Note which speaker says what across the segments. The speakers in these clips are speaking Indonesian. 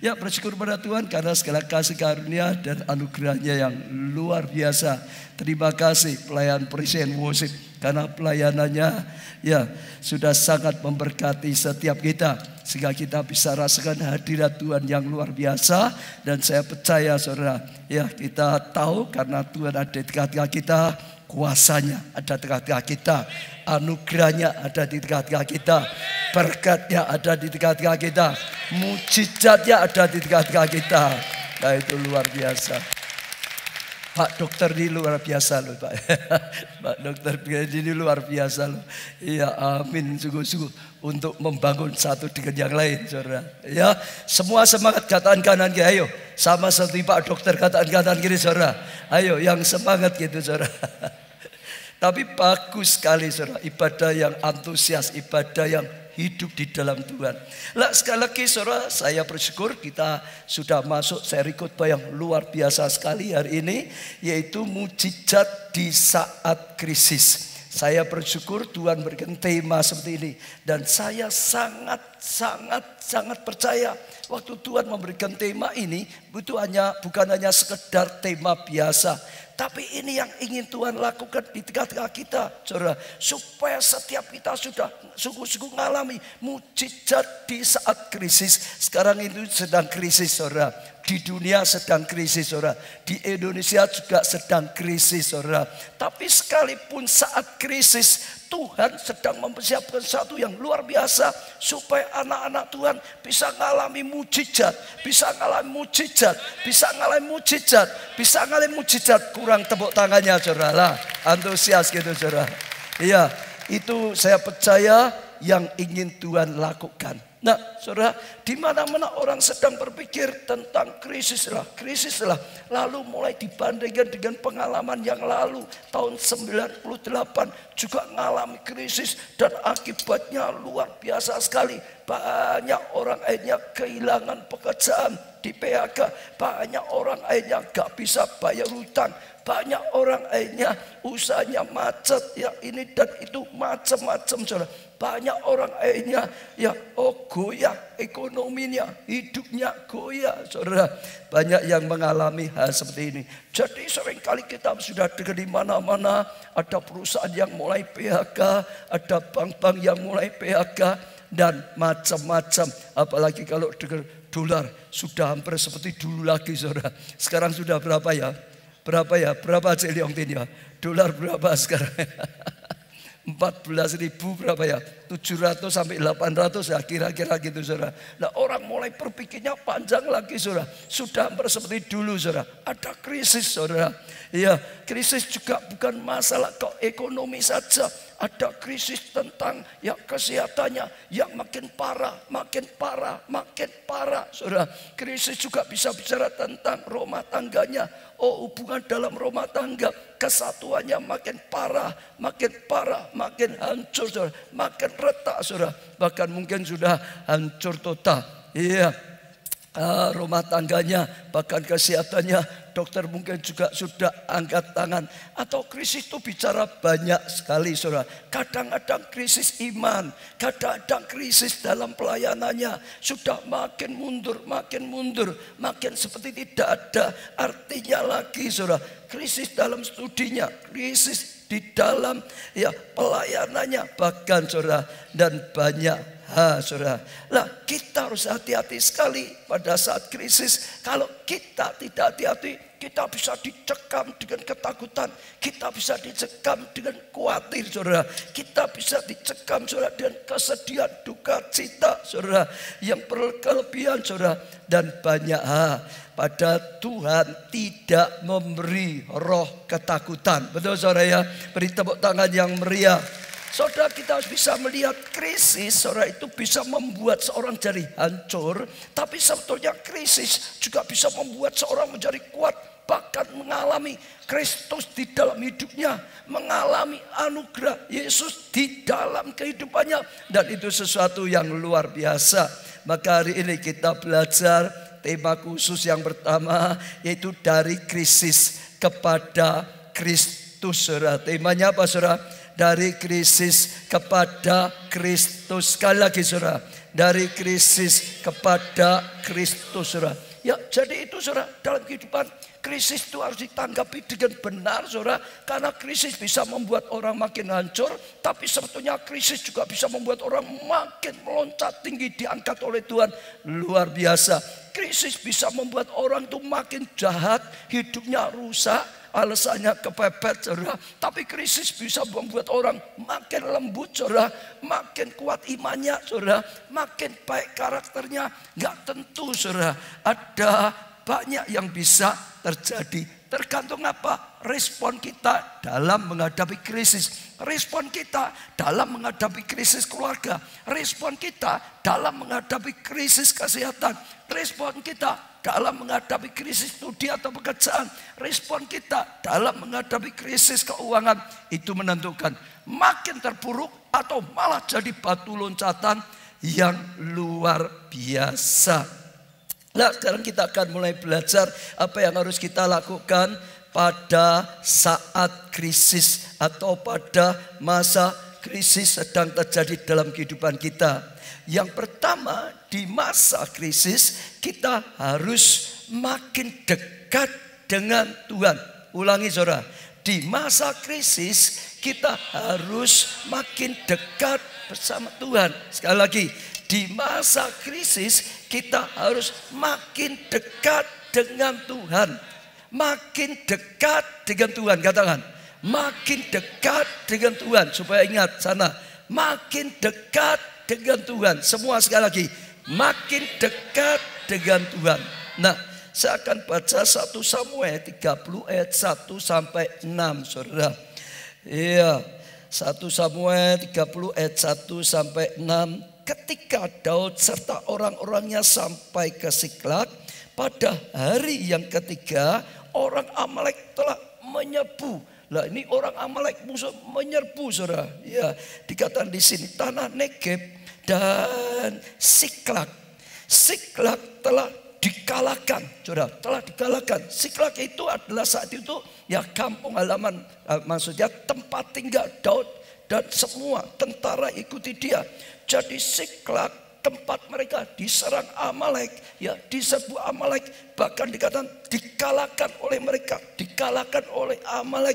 Speaker 1: Ya, bersyukur pada Tuhan karena segala kasih karunia dan anugerahnya yang luar biasa. Terima kasih pelayan Presiden Worship karena pelayanannya ya sudah sangat memberkati setiap kita, sehingga kita bisa rasakan hadirat Tuhan yang luar biasa. Dan saya percaya saudara, ya kita tahu karena Tuhan ada di tengah-tengah kita, kuasanya ada di tengah-tengah kita, anugerahnya ada di tengah-tengah kita, berkatnya ada di tengah-tengah kita, mujizatnya ada di tengah-tengah kita. Nah, itu luar biasa. Pak dokter ini luar biasa loh Pak. Pak dokter ini luar biasa loh. Iya, amin, sungguh-sungguh untuk membangun satu dengan yang lain, saudara. Ya, semua semangat, katakan kanan kiri, ayo. Sama seperti Pak dokter, katakan kanan kiri, saudara. Ayo, yang semangat gitu, saudara. Tapi bagus sekali, saudara. Ibadah yang antusias, ibadah yang hidup di dalam Tuhan. Lah, sekali lagi saudara, saya bersyukur kita sudah masuk seri khotbah yang luar biasa sekali hari ini, yaitu mujizat di saat krisis. Saya bersyukur Tuhan berikan tema seperti ini, dan saya sangat percaya waktu Tuhan memberikan tema ini itu bukan hanya sekedar tema biasa, tapi ini yang ingin Tuhan lakukan di tengah-tengah kita, saudara, supaya setiap kita sudah sungguh-sungguh mengalami mujizat di saat krisis. Sekarang itu sedang krisis, saudara. Di dunia sedang krisis, saudara. Di Indonesia juga sedang krisis, saudara. Tapi sekalipun saat krisis, Tuhan sedang mempersiapkan sesuatu yang luar biasa supaya anak-anak Tuhan bisa mengalami mujizat, bisa mengalami mujizat, bisa mengalami mujizat, bisa mengalami mujizat. Kurang tepuk tangannya, saudara lah. Antusias gitu, saudara. Iya, itu saya percaya yang ingin Tuhan lakukan. Nah, saudara, di mana-mana orang sedang berpikir tentang krisis lah. Lalu mulai dibandingkan dengan pengalaman yang lalu, tahun 98 juga mengalami krisis dan akibatnya luar biasa sekali. Banyak orang akhirnya kehilangan pekerjaan, di PHK. Banyak orang akhirnya gak bisa bayar hutang. Banyak orang akhirnya usahanya macet, ya ini dan itu macam-macam, saudara. Banyak orang akhirnya goyah ekonominya, hidupnya goyah, saudara. Banyak yang mengalami hal seperti ini. Jadi seringkali kita sudah dengar di mana-mana ada perusahaan yang mulai PHK, ada bank-bank yang mulai PHK dan macam-macam. Apalagi kalau dengar dolar sudah hampir seperti dulu lagi, saudara. Sekarang sudah berapa ya? Berapa Celiong ya? Dolar berapa sekarang? 14.000 berapa ya? 700 sampai 800 ya, kira-kira gitu, saudara. Nah, orang mulai berpikirnya panjang lagi, saudara. Sudah hampir seperti dulu, saudara. Ada krisis, saudara. Ya, krisis juga bukan masalah ekonomi saja. Ada krisis tentang kesehatannya yang makin parah, saudara. Krisis juga bisa bicara tentang rumah tangganya. Hubungan dalam rumah tangga, kesatuannya makin parah, makin hancur, saudara. Makin retak, saudara. Bahkan mungkin sudah hancur total. Iya. Rumah tangganya, bahkan kesehatannya, dokter mungkin juga sudah angkat tangan. Atau krisis itu bicara banyak sekali, saudara. Kadang-kadang krisis iman, kadang-kadang krisis dalam pelayanannya. Sudah makin mundur, makin seperti tidak ada artinya lagi, saudara. Krisis dalam studinya, krisis di dalam pelayanannya, bahkan, saudara, dan banyak. Saudara, lah kita harus hati-hati sekali pada saat krisis. Kalau kita tidak hati-hati, kita bisa dicekam dengan ketakutan, kita bisa dicekam dengan khawatir, saudara. Kita bisa dicekam, saudara, dengan kesedihan, duka cita, saudara, yang berkelebihan, saudara, dan banyak hal. Pada Tuhan tidak memberi roh ketakutan. Betul, saudara ya? Beri tepuk tangan yang meriah. Saudara, kita harus bisa melihat krisis, saudara, itu bisa membuat seorang jadi hancur. Tapi sebetulnya krisis juga bisa membuat seorang menjadi kuat. Bahkan mengalami Kristus di dalam hidupnya. Mengalami anugerah Yesus di dalam kehidupannya. Dan itu sesuatu yang luar biasa. Maka hari ini kita belajar tema khusus yang pertama, yaitu dari krisis kepada Kristus, saudara. Temanya apa, saudara? Dari krisis kepada Kristus. Sekali lagi, saudara, dari krisis kepada Kristus, saudara. Ya, jadi itu saudara, dalam kehidupan krisis itu harus ditanggapi dengan benar, saudara. Karena krisis bisa membuat orang makin hancur, tapi sebetulnya krisis juga bisa membuat orang makin meloncat tinggi, diangkat oleh Tuhan. Luar biasa. Krisis bisa membuat orang itu makin jahat, hidupnya rusak, alasannya kepepet, saudara. Tapi krisis bisa membuat orang makin lembut, saudara, makin kuat imannya, saudara, makin baik karakternya. Nggak tentu, saudara. Ada banyak yang bisa terjadi. Tergantung apa? Respon kita dalam menghadapi krisis. Respon kita dalam menghadapi krisis keluarga. Respon kita dalam menghadapi krisis kesehatan. Respon kita dalam menghadapi krisis studi atau pekerjaan. Respon kita dalam menghadapi krisis keuangan. Itu menentukan makin terpuruk atau malah jadi batu loncatan yang luar biasa. Nah, sekarang kita akan mulai belajar apa yang harus kita lakukan pada saat krisis atau pada masa krisis sedang terjadi dalam kehidupan kita. Yang pertama, di masa krisis kita harus makin dekat dengan Tuhan. Ulangi saudara, di masa krisis kita harus makin dekat bersama Tuhan. Sekali lagi, di masa krisis kita harus makin dekat dengan Tuhan. Makin dekat dengan Tuhan, katakan. Makin dekat dengan Tuhan. Supaya ingat sana, makin dekat dengan Tuhan. Semua sekali lagi, makin dekat dengan Tuhan. Nah, saya akan baca 1 Samuel 30 ayat 1 sampai 6, saudara. Iya, 1 Samuel 30 ayat 1 sampai 6. Ketika Daud serta orang-orangnya sampai ke Siklag, pada hari yang ketiga orang Amalek telah menyerbu. Lah ini orang Amalek musuh menyerbu, saudara. Ya, dikatakan di sini tanah Negeb dan Siklag. Siklag telah dikalahkan, saudara, telah dikalahkan. Siklag itu adalah saat itu ya kampung halaman, maksudnya tempat tinggal Daud dan semua tentara ikuti dia. Jadi Siklag tempat mereka diserang Amalek, ya diserbu Amalek, bahkan dikatakan dikalahkan oleh mereka, dikalahkan oleh Amalek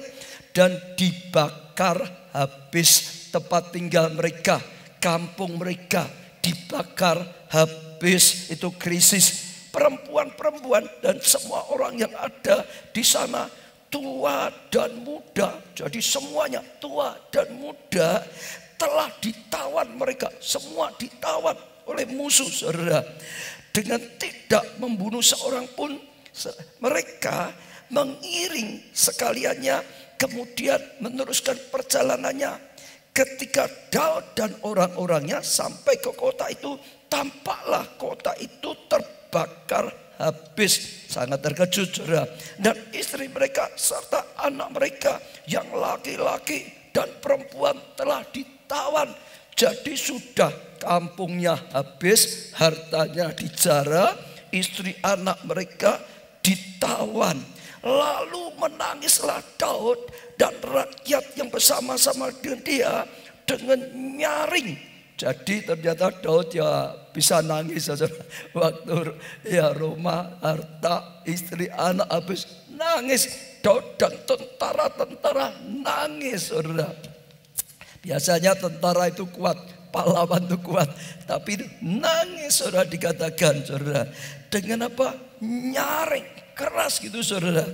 Speaker 1: dan dibakar habis tempat tinggal mereka, kampung mereka dibakar habis. Itu krisis. Perempuan-perempuan dan semua orang yang ada di sana, tua dan muda, jadi semuanya tua dan muda, telah ditawan mereka, semua ditawan oleh musuh, saudara. Dengan tidak membunuh seorang pun, mereka mengiring sekaliannya, kemudian meneruskan perjalanannya. Ketika Daud dan orang-orangnya sampai ke kota itu, tampaklah kota itu terbakar habis. Sangat terkejut, saudara. Dan istri mereka serta anak mereka yang laki-laki dan perempuan telah ditawan. Jadi sudah kampungnya habis, hartanya dijara, istri anak mereka ditawan. Lalu menangislah Daud dan rakyat yang bersama-sama dengan dia dengan nyaring. Jadi ternyata Daud ya bisa nangis, saudara. Waktu ya rumah, harta, istri, anak habis, nangis. Daud dan tentara-tentara nangis, saudara. Biasanya tentara itu kuat, pahlawan itu kuat, tapi nangis, saudara, dikatakan, saudara. Dengan apa? Nyaring keras gitu, saudara.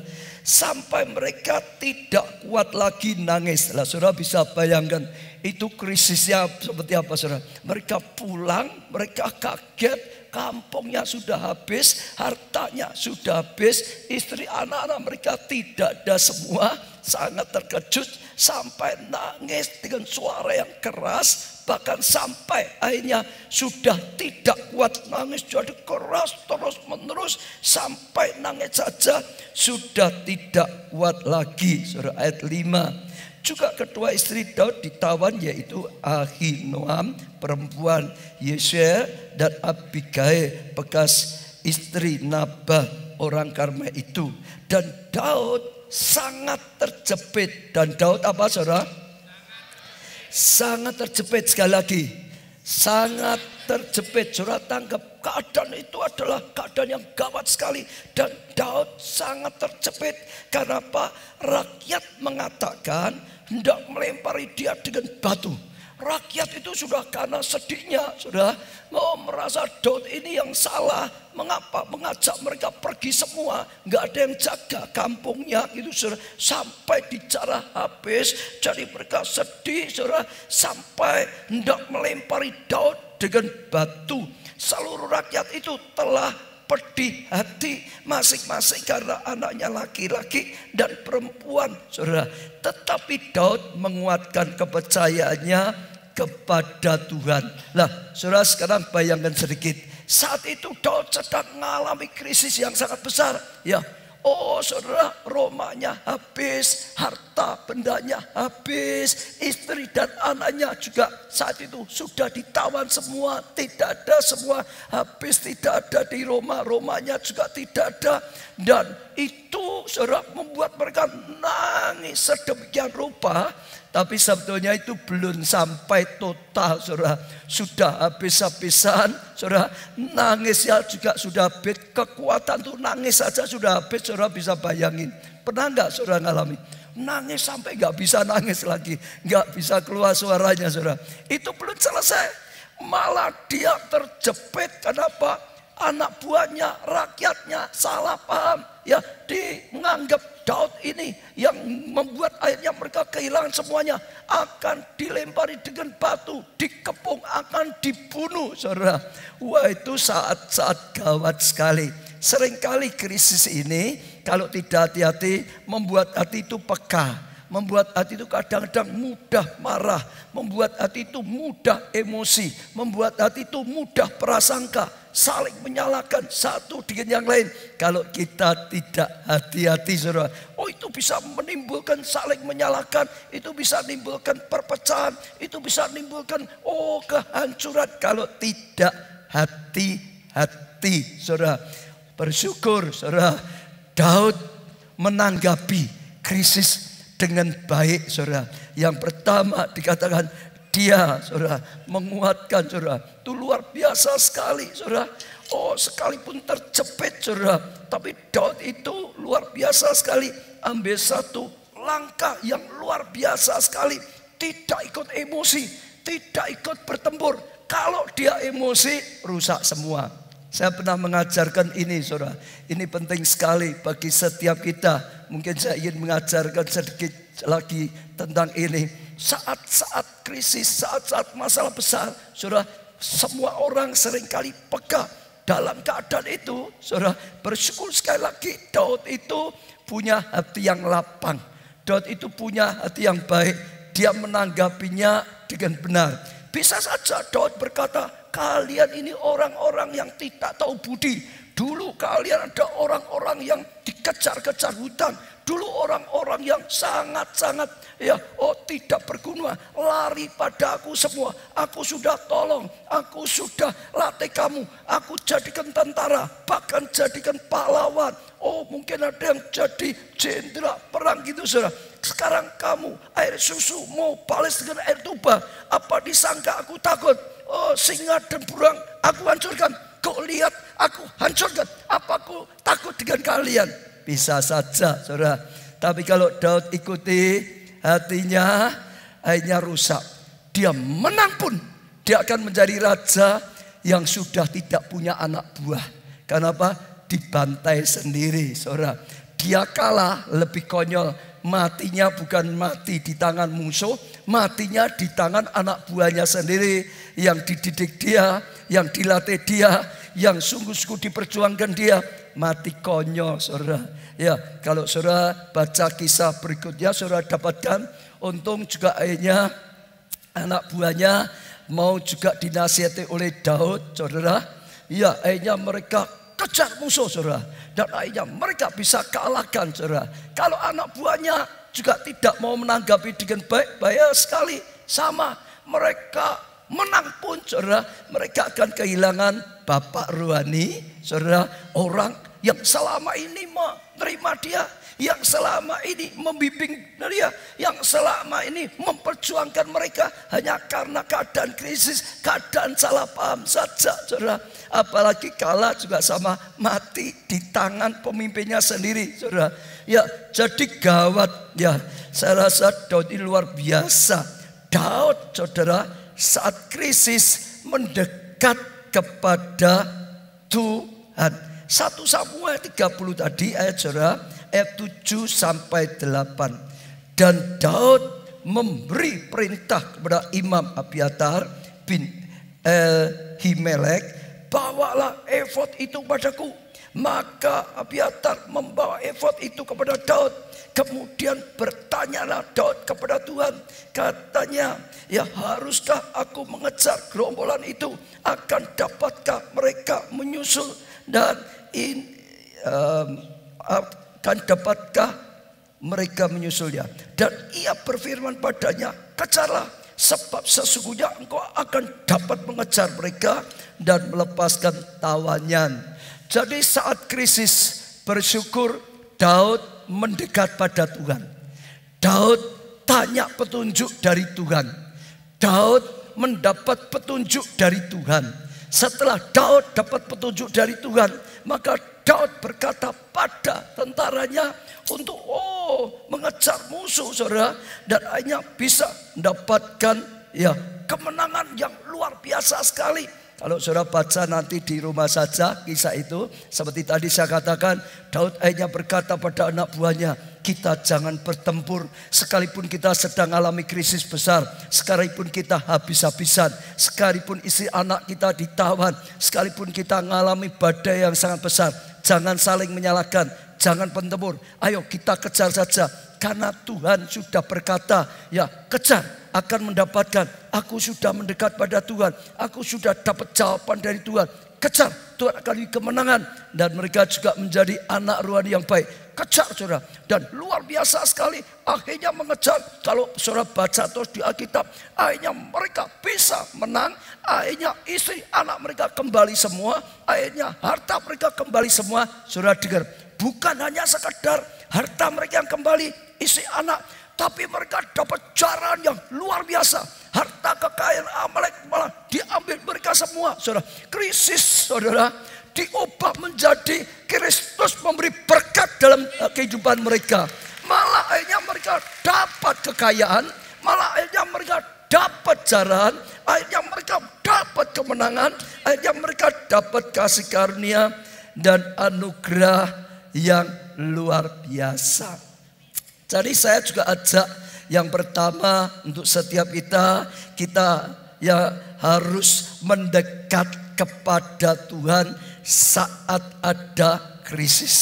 Speaker 1: Sampai mereka tidak kuat lagi nangis. Lah, saudara bisa bayangkan itu krisisnya seperti apa, saudara. Mereka pulang, mereka kaget, kampungnya sudah habis, hartanya sudah habis, istri anak-anak mereka tidak ada semua. Sangat terkejut sampai nangis dengan suara yang keras, bahkan sampai akhirnya sudah tidak kuat nangis, jadi keras terus menerus sampai nangis saja sudah tidak kuat lagi. Surah ayat 5. Juga kedua istri Daud ditawan, yaitu Ahinoam perempuan Yeshuel dan Abigail bekas istri Nabal orang Karmel itu. Dan Daud sangat terjepit. Dan Daud apa, saudara? Sangat terjepit. Sekali lagi, sangat terjepit. Saudara tangkap, keadaan itu adalah keadaan yang gawat sekali. Dan Daud sangat terjepit. Karena apa? Rakyat mengatakan hendak melempari dia dengan batu. Rakyat itu sudah karena sedihnya, sudah merasa Daud ini yang salah. Mengapa mengajak mereka pergi semua? Nggak ada yang jaga kampungnya gitu, saudara. Sampai dijarah habis. Jadi mereka sedih, saudara. Sampai hendak melempari Daud dengan batu. Seluruh rakyat itu telah pedih hati masing-masing karena anaknya laki-laki dan perempuan, saudara. Tetapi Daud menguatkan kepercayaannya kepada Tuhan. Nah, saudara sekarang bayangkan sedikit. Saat itu Daud sedang mengalami krisis yang sangat besar. Ya, oh saudara, rumahnya habis, harta bendanya habis, istri dan anaknya juga saat itu sudah ditawan semua, tidak ada, semua habis, tidak ada di rumahnya juga tidak ada. Dan itu saudara membuat mereka nangis sedemikian rupa. Tapi sebetulnya itu belum sampai total, saudara. Sudah habis-habisan, saudara. Nangisnya juga sudah habis. Kekuatan tuh nangis saja sudah habis, saudara bisa bayangin. Pernah nggak saudara ngalami? Nangis sampai nggak bisa nangis lagi. Nggak bisa keluar suaranya, saudara. Itu belum selesai. Malah dia terjepit. Kenapa? Anak buahnya, rakyatnya salah paham. Ya, menganggap Daud ini yang membuat akhirnya mereka kehilangan semuanya. Akan dilempari dengan batu, dikepung, akan dibunuh, saudara. Wah, itu saat-saat gawat sekali. Seringkali krisis ini kalau tidak hati-hati membuat hati itu peka. Membuat hati itu kadang-kadang mudah marah. Membuat hati itu mudah emosi. Membuat hati itu mudah prasangka. Saling menyalahkan satu dengan yang lain. Kalau kita tidak hati-hati, saudara, oh itu bisa menimbulkan saling menyalahkan. Itu bisa menimbulkan perpecahan. Itu bisa menimbulkan kehancuran. Kalau tidak hati-hati, saudara. Bersyukur, saudara, Daud menanggapi krisis dengan baik, saudara. Yang pertama dikatakan dia, saudara, menguatkan, saudara. Itu luar biasa sekali, saudara. Oh, sekalipun terjepit, saudara, tapi Daud itu luar biasa sekali. Ambil satu langkah yang luar biasa sekali. Tidak ikut emosi, tidak ikut bertempur. Kalau dia emosi, rusak semua. Saya pernah mengajarkan ini, saudara. Ini penting sekali bagi setiap kita. Mungkin saya ingin mengajarkan sedikit lagi tentang ini. Saat-saat krisis, saat-saat masalah besar, saudara, semua orang seringkali peka dalam keadaan itu. Saudara, bersyukur sekali lagi Daud itu punya hati yang lapang. Daud itu punya hati yang baik. Dia menanggapinya dengan benar. Bisa saja Daud berkata, kalian ini orang-orang yang tidak tahu budi. Dulu kalian ada orang-orang yang dikejar-kejar hutang. Dulu orang-orang yang sangat-sangat tidak berguna. Lari pada aku semua. Aku sudah tolong. Aku sudah latih kamu. Aku jadikan tentara. Bahkan jadikan pahlawan. Oh, mungkin ada yang jadi jenderal perang gitu, saudara. Sekarang kamu air susu mau balas dengan air tuba. Apa disangka aku takut? Oh, singa dan burung aku hancurkan. Kau lihat aku hancurkan. Apa aku takut dengan kalian? Bisa saja, saudara. Tapi kalau Daud ikuti hatinya, akhirnya rusak. Dia menang pun, dia akan menjadi raja yang sudah tidak punya anak buah. Kenapa? Dibantai sendiri, saudara. Dia kalah, lebih konyol. Matinya bukan mati di tangan musuh, matinya di tangan anak buahnya sendiri. Yang dididik dia, yang dilatih dia, yang sungguh-sungguh diperjuangkan dia. Mati konyol, saudara. Ya, kalau saudara baca kisah berikutnya, saudara dapatkan untung juga akhirnya anak buahnya mau juga dinasihati oleh Daud, saudara. Ya, akhirnya mereka kejar musuh, saudara. Dan akhirnya mereka bisa kalahkan, saudara. Kalau anak buahnya juga tidak mau menanggapi dengan baik, bahaya sekali. Sama, mereka menang pun, saudara, mereka akan kehilangan bapak rohani, saudara. Orang yang selama ini terima dia, yang selama ini membimbing dia, yang selama ini memperjuangkan mereka hanya karena keadaan krisis, keadaan salah paham saja, saudara. Apalagi kalah juga sama mati di tangan pemimpinnya sendiri, saudara. Ya, jadi gawat ya. Saya rasa Daud ini luar biasa. Daud, saudara, saat krisis mendekat kepada Tuhan. 1 Samuel 30 tadi ayat saudara, ayat 7 sampai 8. Dan Daud memberi perintah kepada Imam Abiatar bin Himelek, bawalah efod itu padaku. Maka Abiatar membawa efod itu kepada Daud. Kemudian bertanyalah Daud kepada Tuhan. Katanya, ya haruskah aku mengejar gerombolan itu? Akan dapatkah mereka menyusul? Dan akan dapatkah mereka menyusulnya? Dan ia berfirman padanya, kejarlah, sebab sesungguhnya engkau akan dapat mengejar mereka dan melepaskan tawanan. Jadi saat krisis, bersyukur Daud mendekat pada Tuhan. Daud tanya petunjuk dari Tuhan. Daud mendapat petunjuk dari Tuhan. Setelah Daud dapat petunjuk dari Tuhan, maka Daud berkata pada tentaranya untuk mengejar musuh, saudara, dan akhirnya bisa mendapatkan ya kemenangan yang luar biasa sekali. Kalau saudara baca nanti di rumah saja kisah itu, seperti tadi saya katakan, Daud akhirnya berkata pada anak buahnya, kita jangan bertempur sekalipun kita sedang alami krisis besar, sekalipun kita habis-habisan, sekalipun istri anak kita ditawan, sekalipun kita mengalami badai yang sangat besar, jangan saling menyalahkan, jangan bertempur, ayo kita kejar saja. Karena Tuhan sudah berkata, ya kejar akan mendapatkan. Aku sudah mendekat pada Tuhan, aku sudah dapat jawaban dari Tuhan. Kejar, Tuhan akan beri kemenangan. Dan mereka juga menjadi anak rohani yang baik. Kejar, saudara. Dan luar biasa sekali, akhirnya mengejar. Kalau saudara baca terus di Alkitab, akhirnya mereka bisa menang. Akhirnya istri anak mereka kembali semua. Akhirnya harta mereka kembali semua. Saudara dengar, bukan hanya sekedar harta mereka yang kembali, istri anak, tapi mereka dapat jaran yang luar biasa. Harta kekayaan Amalek malah diambil mereka semua. Saudara, krisis saudara diubah menjadi Kristus memberi berkat dalam kehidupan mereka. Malah akhirnya mereka dapat kekayaan, malah akhirnya mereka dapat jaran, akhirnya mereka dapat kemenangan, akhirnya mereka dapat kasih karunia dan anugerah yang luar biasa. Jadi saya juga ajak yang pertama untuk setiap kita ya harus mendekat kepada Tuhan saat ada krisis.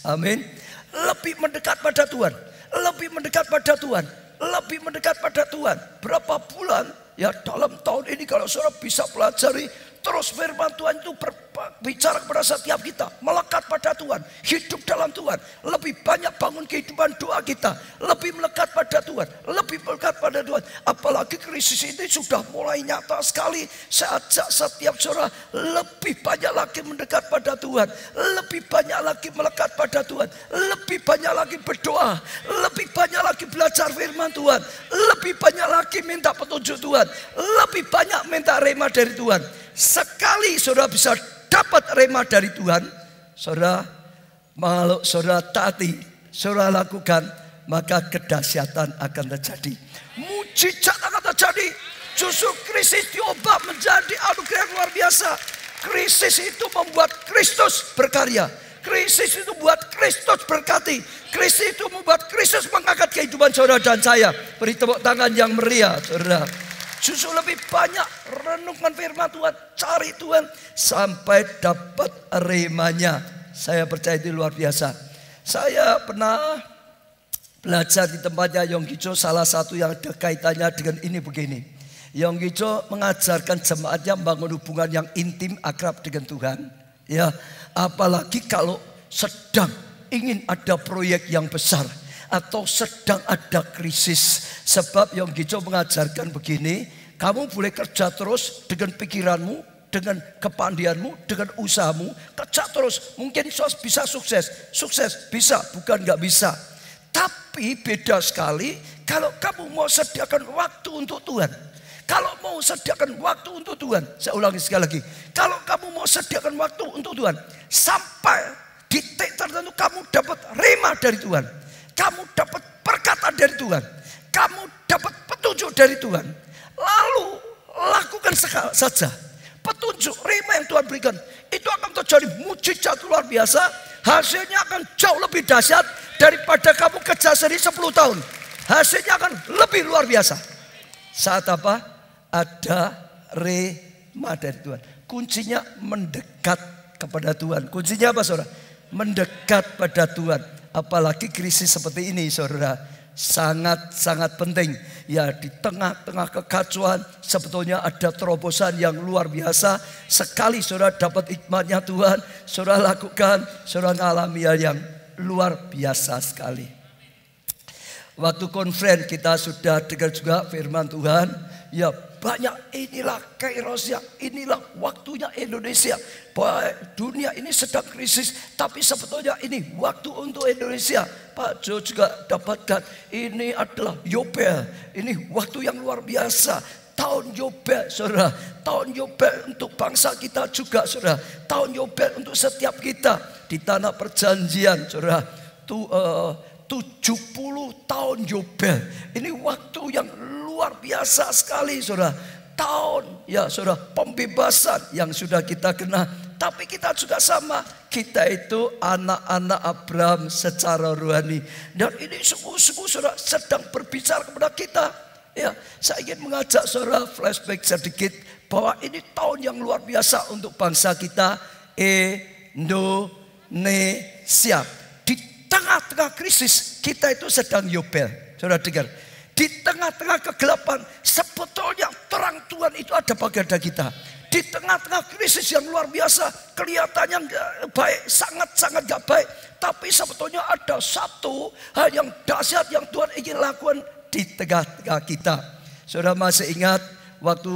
Speaker 1: Amin. Lebih mendekat pada Tuhan, lebih mendekat pada Tuhan, lebih mendekat pada Tuhan. Berapa bulan ya dalam tahun ini kalau saudara bisa pelajari terus firman Tuhan itu berbicara kepada setiap kita, melekat pada Tuhan, hidup dalam Tuhan, lebih banyak bangun kehidupan doa kita, lebih melekat pada Tuhan, lebih melekat pada Tuhan. Apalagi krisis ini sudah mulai nyata sekali. Saya ajak setiap saudara lebih banyak lagi mendekat pada Tuhan, lebih banyak lagi melekat pada Tuhan, lebih banyak lagi berdoa, lebih banyak lagi belajar firman Tuhan, lebih banyak lagi minta petunjuk Tuhan, lebih banyak minta rema dari Tuhan. Sekali saudara bisa dapat rema dari Tuhan, saudara, kalau saudara taati, saudara lakukan, maka kedahsyatan akan terjadi, mujizat akan terjadi. Justru krisis diubah menjadi anugerah yang luar biasa. Krisis itu membuat Kristus berkarya, krisis itu membuat Kristus berkati, krisis itu membuat Kristus mengangkat kehidupan saudara dan saya. Beri tepuk tangan yang meriah, saudara. Justru lebih banyak renungkan firman Tuhan, cari Tuhan sampai dapat remanya. Saya percaya itu luar biasa. Saya pernah belajar di tempatnya Yonggi Cho, salah satu yang ada kaitannya dengan ini begini. Yonggi Cho mengajarkan jemaatnya membangun hubungan yang intim, akrab dengan Tuhan. Ya, apalagi kalau sedang ingin ada proyek yang besar atau sedang ada krisis. Sebab Yonggi Cho mengajarkan begini, kamu boleh kerja terus dengan pikiranmu, dengan kepandaianmu, dengan usahamu, kerja terus. Mungkin bisa sukses bisa, bukan nggak bisa. Tapi beda sekali kalau kamu mau sediakan waktu untuk Tuhan. Kalau mau sediakan waktu untuk Tuhan, saya ulangi sekali lagi. Kalau kamu mau sediakan waktu untuk Tuhan, sampai di titik tertentu kamu dapat rema dari Tuhan. Kamu dapat perkataan dari Tuhan. Kamu dapat petunjuk dari Tuhan. Lalu lakukan saja. Petunjuk rema yang Tuhan berikan itu akan terjadi mujizat luar biasa. Hasilnya akan jauh lebih dahsyat daripada kamu kerja sendiri 10 tahun. Hasilnya akan lebih luar biasa. Saat apa? Ada rema dari Tuhan. Kuncinya mendekat kepada Tuhan. Kuncinya apa, saudara? Mendekat pada Tuhan. Apalagi krisis seperti ini, saudara. Sangat-sangat penting. Ya, di tengah-tengah kekacauan sebetulnya ada terobosan yang luar biasa. Sekali saudara dapat hikmatnya Tuhan, saudara lakukan, saudara mengalami yang luar biasa sekali. Waktu konferensi kita sudah dengar juga firman Tuhan. Ya, banyak inilah kairosnya, inilah waktunya Indonesia. Dunia ini sedang krisis, tapi sebetulnya ini waktu untuk Indonesia. Pak Jo juga dapatkan, ini adalah Yobel, ini waktu yang luar biasa. Tahun Yobel, saudara. Tahun Yobel untuk bangsa kita juga, saudara. Tahun Yobel untuk setiap kita di tanah perjanjian, saudara. 70 tahun Yobel. Ini waktu yang luar biasa sekali, saudara. Tahun, ya saudara, pembebasan yang sudah kita kena. Tapi kita juga sama. Kita itu anak-anak Abraham secara rohani. Dan ini sungguh-sungguh saudara sedang berbicara kepada kita. Ya, saya ingin mengajak saudara flashback sedikit bahwa ini tahun yang luar biasa untuk bangsa kita, Indonesia. Di tengah-tengah krisis kita itu sedang Yobel. Saudara dengar, di tengah-tengah kegelapan sebetulnya terang Tuhan itu ada pada kita. Di tengah-tengah krisis yang luar biasa, kelihatannya gak baik, sangat-sangat gak baik. Tapi sebetulnya ada satu hal yang dahsyat yang Tuhan ingin lakukan di tengah-tengah kita. Saudara masih ingat waktu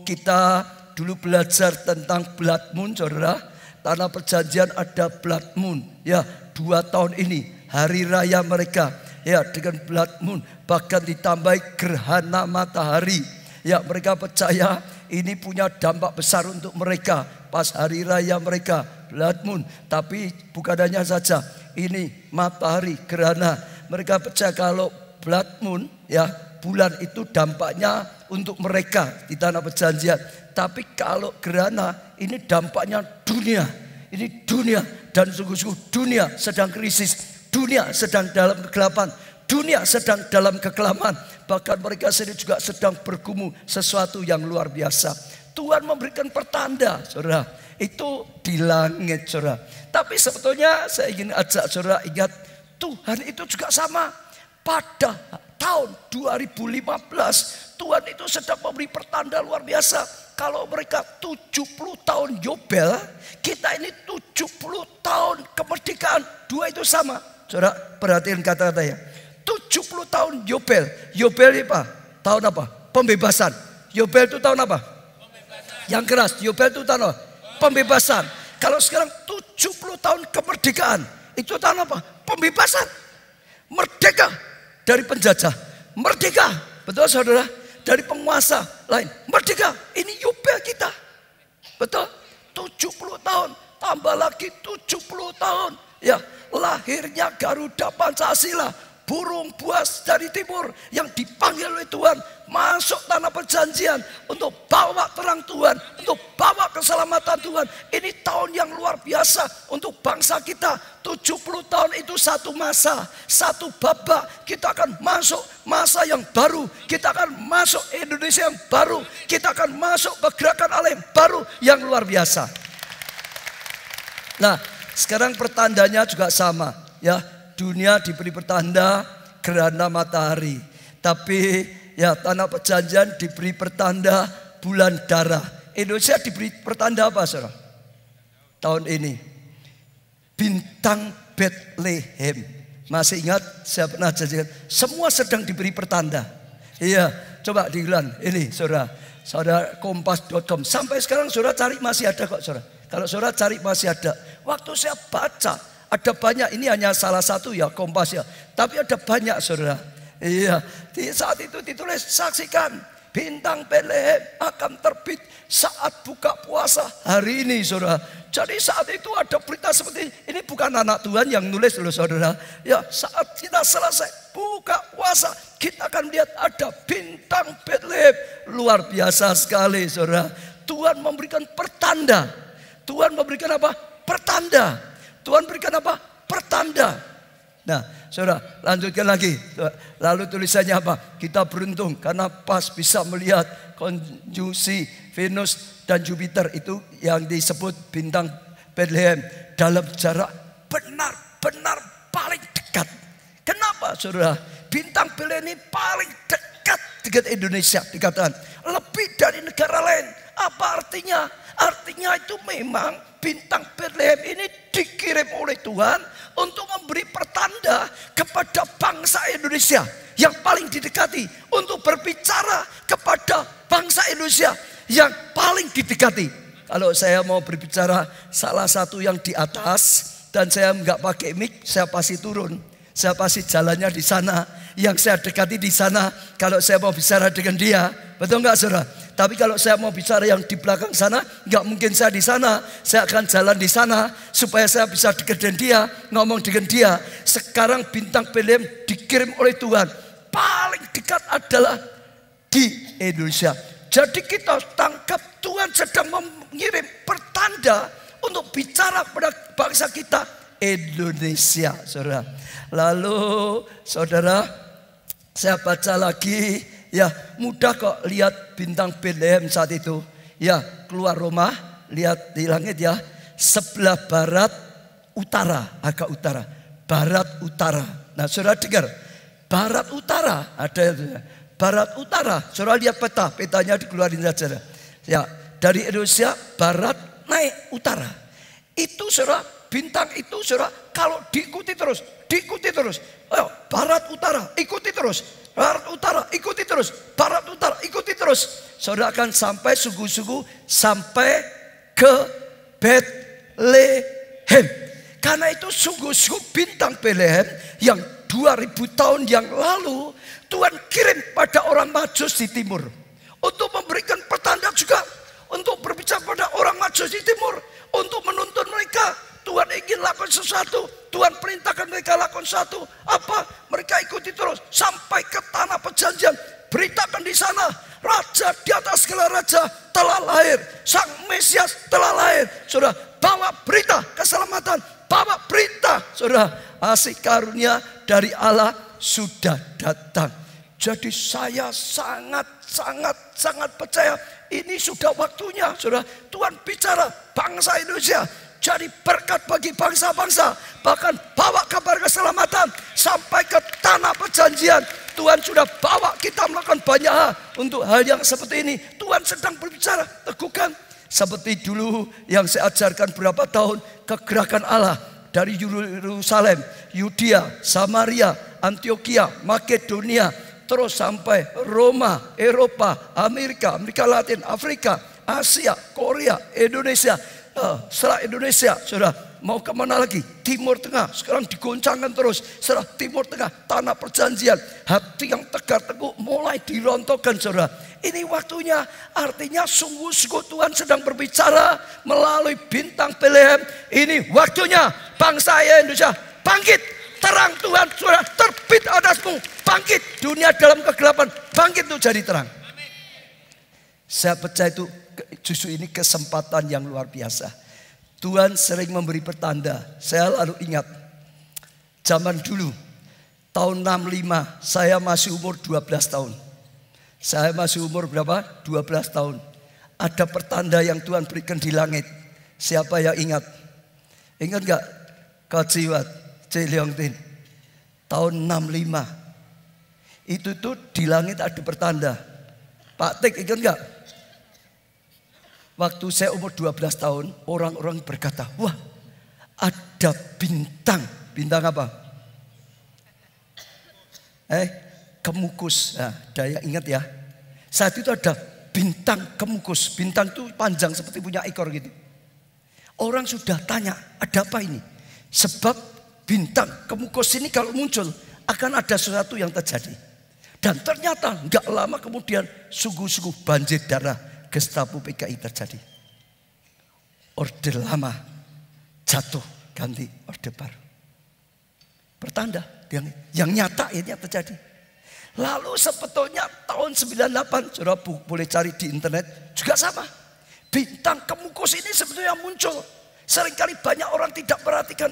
Speaker 1: kita dulu belajar tentang blood moon, saudara? Tanah perjanjian ada blood moon. Ya, 2 tahun ini hari raya mereka. Ya, dengan blood moon, bahkan ditambahi gerhana matahari. Ya, mereka percaya ini punya dampak besar untuk mereka pas hari raya mereka, blood moon. Tapi bukan hanya saja, ini matahari, gerhana. Mereka percaya kalau blood moon, ya bulan itu dampaknya untuk mereka di tanah perjanjian. Tapi kalau gerhana, ini dampaknya dunia. Ini dunia, dan sungguh-sungguh dunia sedang krisis. Dunia sedang dalam kegelapan. Dunia sedang dalam kekelaman. Bahkan mereka sendiri juga sedang bergumul sesuatu yang luar biasa. Tuhan memberikan pertanda, saudara. Itu di langit, saudara. Tapi sebetulnya saya ingin ajak saudara ingat, Tuhan itu juga sama. Pada tahun 2015, Tuhan itu sedang memberi pertanda luar biasa. Kalau mereka 70 tahun Yobel, kita ini 70 tahun kemerdekaan. 2 itu sama. Saudara, perhatikan kata-katanya. 70 tahun Yobel. Yobel itu apa? Tahun apa? Pembebasan. Yobel itu tahun apa? Pembebasan. Yang keras. Yobel itu tahun apa? Pembebasan. Kalau sekarang 70 tahun kemerdekaan, itu tahun apa? Pembebasan. Merdeka dari penjajah. Merdeka. Betul saudara? Dari penguasa lain. Merdeka. Ini Yobel kita. Betul? 70 tahun. Tambah lagi 70 tahun. Ya, lahirnya Garuda Pancasila. Burung buas dari timur yang dipanggil oleh Tuhan masuk tanah perjanjian untuk bawa terang Tuhan, untuk bawa keselamatan Tuhan. Ini tahun yang luar biasa untuk bangsa kita. 70 tahun itu satu masa, satu babak. Kita akan masuk masa yang baru. Kita akan masuk Indonesia yang baru. Kita akan masuk ke gerakan Allah yang baru yang luar biasa. Nah, sekarang pertandanya juga sama, ya. Dunia diberi pertanda gerhana matahari. Tapi ya tanah perjanjian diberi pertanda bulan darah. Indonesia diberi pertanda apa, saudara? Tahun ini bintang Bethlehem. Masih ingat saya pernah janjikan, semua sedang diberi pertanda. Iya, coba diulang ini, saudara. Saudara, kompas.com. Sampai sekarang saudara cari masih ada kok saudara. Kalau saudara cari masih ada. Waktu saya baca, ada banyak, ini hanya salah satu ya, Kompas ya. Tapi ada banyak saudara. Iya, di saat itu ditulis, saksikan bintang Betlehem akan terbit saat buka puasa hari ini saudara. Jadi saat itu ada berita seperti ini, bukan anak Tuhan yang nulis loh saudara. Ya, saat kita selesai buka puasa, kita akan lihat ada bintang Betlehem. Luar biasa sekali saudara. Tuhan memberikan pertanda. Tuhan memberikan apa? Pertanda. Tuhan berikan apa? Pertanda. Nah, saudara, lanjutkan lagi. Lalu tulisannya apa? Kita beruntung karena pas bisa melihat konjungsi Venus dan Jupiter, itu yang disebut bintang Betlehem, dalam jarak benar-benar paling dekat. Kenapa saudara? Bintang Betlehem ini paling dekat dengan Indonesia, dikatakan lebih dari negara lain. Apa artinya? Artinya itu memang bintang Betlehem ini dikirim oleh Tuhan untuk memberi pertanda kepada bangsa Indonesia yang paling didekati, untuk berbicara kepada bangsa Indonesia yang paling didekati. Kalau saya mau berbicara salah satu yang di atas dan saya nggak pakai mic, saya pasti turun. Saya pasti jalannya di sana, yang saya dekati di sana. Kalau saya mau bicara dengan dia, betul nggak saudara? Tapi kalau saya mau bicara yang di belakang sana, nggak mungkin saya di sana. Saya akan jalan di sana supaya saya bisa dekat dengan dia, ngomong dengan dia. Sekarang bintang Betlehem dikirim oleh Tuhan, paling dekat adalah di Indonesia. Jadi kita tangkap Tuhan sedang mengirim pertanda untuk bicara pada bangsa kita Indonesia, saudara. Lalu saudara, saya baca lagi, ya mudah kok lihat bintang Betlehem saat itu. Ya, keluar rumah, lihat di langit ya, sebelah barat utara, agak utara, barat utara. Nah saudara dengar, barat utara ada itu. Barat utara, saudara lihat peta, petanya dikeluarin saja. Ya, dari Indonesia barat naik utara. Itu saudara, bintang itu saudara, kalau diikuti terus, ayo, barat utara, ikuti terus, barat utara, ikuti terus, barat utara, ikuti terus. Saudara akan sampai sungguh-sungguh sampai ke Betlehem. Karena itu sungguh-sungguh bintang Betlehem yang 2000 tahun yang lalu Tuhan kirim pada orang Majus di timur untuk memberikan pertanda juga, untuk berbicara pada orang Majus di timur, untuk menuntun mereka. Tuhan ingin lakukan sesuatu, Tuhan perintahkan mereka lakukan sesuatu. Apa? Mereka ikuti terus sampai ke tanah perjanjian. Beritakan di sana, Raja di atas segala raja telah lahir, Sang Mesias telah lahir. Saudara, bawa berita keselamatan, bawa berita, saudara, kasih karunia dari Allah sudah datang. Jadi saya sangat percaya ini sudah waktunya, saudara. Tuhan bicara bangsa Indonesia jadi berkat bagi bangsa-bangsa, bahkan bawa kabar keselamatan sampai ke tanah perjanjian. Tuhan sudah bawa kita melakukan banyak hal untuk hal yang seperti ini. Tuhan sedang berbicara, teguhkan. Seperti dulu yang saya ajarkan berapa tahun, kegerakan Allah dari Yerusalem, Yudea, Samaria, Antioquia, Makedonia, terus sampai Roma, Eropa, Amerika Latin, Afrika, Asia, Korea, Indonesia. Setelah Indonesia, saudara, mau kemana lagi? Timur Tengah, sekarang digoncangkan terus. Setelah Timur Tengah, tanah perjanjian, hati yang tegar teguh mulai dirontokkan, saudara. Ini waktunya, artinya sungguh-sungguh Tuhan sedang berbicara melalui bintang Betlehem. Ini waktunya bangsa Indonesia bangkit. Terang Tuhan sudah terbit atasmu. Bangkit, dunia dalam kegelapan, bangkit untuk jadi terang. Saya percaya itu justru ini kesempatan yang luar biasa. Tuhan sering memberi pertanda. Saya lalu ingat zaman dulu tahun 65, saya masih umur 12 tahun. Saya masih umur berapa? 12 tahun. Ada pertanda yang Tuhan berikan di langit. Siapa yang ingat? Ingat gak? Kajiwat Ciliongtin tahun 65. Itu tuh di langit ada pertanda. Pak Tik ingat gak? Waktu saya umur 12 tahun, orang-orang berkata, wah ada bintang. Bintang apa? Kemukus. Nah, Daya ingat ya. Saat itu ada bintang kemukus. Bintang itu panjang seperti punya ekor gitu. Orang sudah tanya, ada apa ini? Sebab bintang kemukus ini kalau muncul akan ada sesuatu yang terjadi. Dan ternyata nggak lama kemudian sungguh-sungguh banjir darah Gestapo PKI terjadi. Orde lama jatuh, ganti orde baru. Pertanda yang nyata ini yang terjadi. Lalu sebetulnya tahun 98, saudara boleh cari di internet juga sama. Bintang kemukus ini sebetulnya muncul. Seringkali banyak orang tidak perhatikan.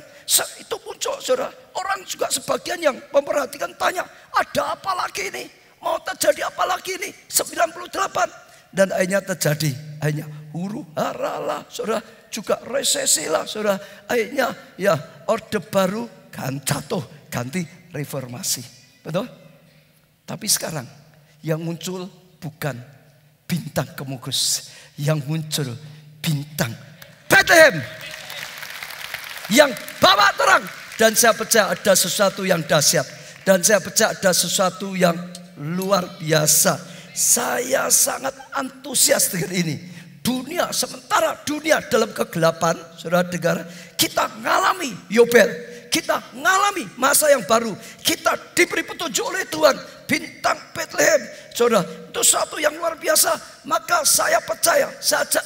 Speaker 1: Itu muncul, saudara. Orang juga sebagian yang memperhatikan tanya, ada apa lagi ini? Mau terjadi apa lagi ini? 98. Dan akhirnya terjadi. Akhirnya huru hara lah, saudara. Juga resesi lah, saudara. Akhirnya ya orde baru jatuh, ganti reformasi. Betul? Tapi sekarang yang muncul bukan bintang kemukus. Yang muncul bintang Bethlehem. Yang bawa terang. Dan saya percaya ada sesuatu yang dahsyat. Dan saya percaya ada sesuatu yang luar biasa. Saya sangat antusias dengan ini. Dunia, sementara dunia dalam kegelapan, saudara dengar, kita mengalami Yobel. Kita mengalami masa yang baru. Kita diberi petunjuk oleh Tuhan. Bintang Bethlehem. Saudara, itu sesuatu yang luar biasa. Maka saya percaya,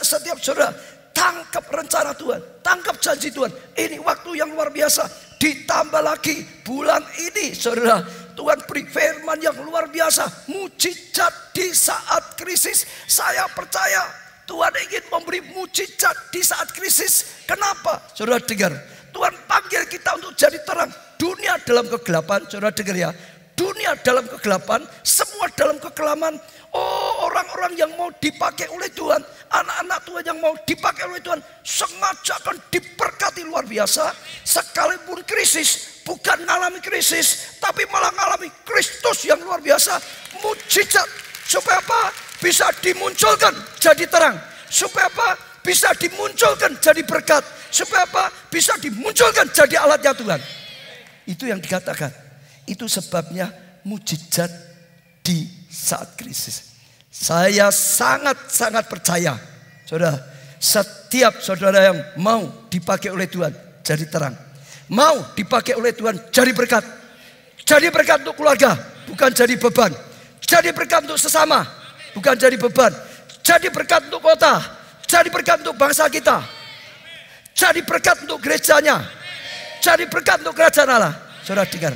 Speaker 1: setiap saudara, tangkap rencana Tuhan. Tangkap janji Tuhan. Ini waktu yang luar biasa. Ditambah lagi bulan ini, saudara, Tuhan beri firman yang luar biasa. Mujizat di saat krisis. Saya percaya Tuhan ingin memberi mujizat di saat krisis. Kenapa? Saudara dengar. Tuhan panggil kita untuk jadi terang. Dunia dalam kegelapan, saudara dengar ya. Dunia dalam kegelapan, semua dalam kekelaman. Oh, orang-orang yang mau dipakai oleh Tuhan, anak-anak Tuhan yang mau dipakai oleh Tuhan, sengaja akan diberkati luar biasa. Sekalipun krisis, bukan mengalami krisis, tapi malah mengalami Kristus yang luar biasa. Mujizat, supaya apa? Bisa dimunculkan jadi terang. Supaya apa? Bisa dimunculkan jadi berkat. Supaya apa? Bisa dimunculkan jadi alatnya Tuhan. Itu yang dikatakan. Itu sebabnya mujizat di saat krisis. Saya sangat-sangat percaya, saudara, setiap saudara yang mau dipakai oleh Tuhan jadi terang, mau dipakai oleh Tuhan jadi berkat. Jadi berkat untuk keluarga, bukan jadi beban. Jadi berkat untuk sesama, bukan jadi beban. Jadi berkat untuk kota, jadi berkat untuk bangsa kita. Jadi berkat untuk gerejanya. Jadi berkat untuk kerajaan Allah. Saudara dengar,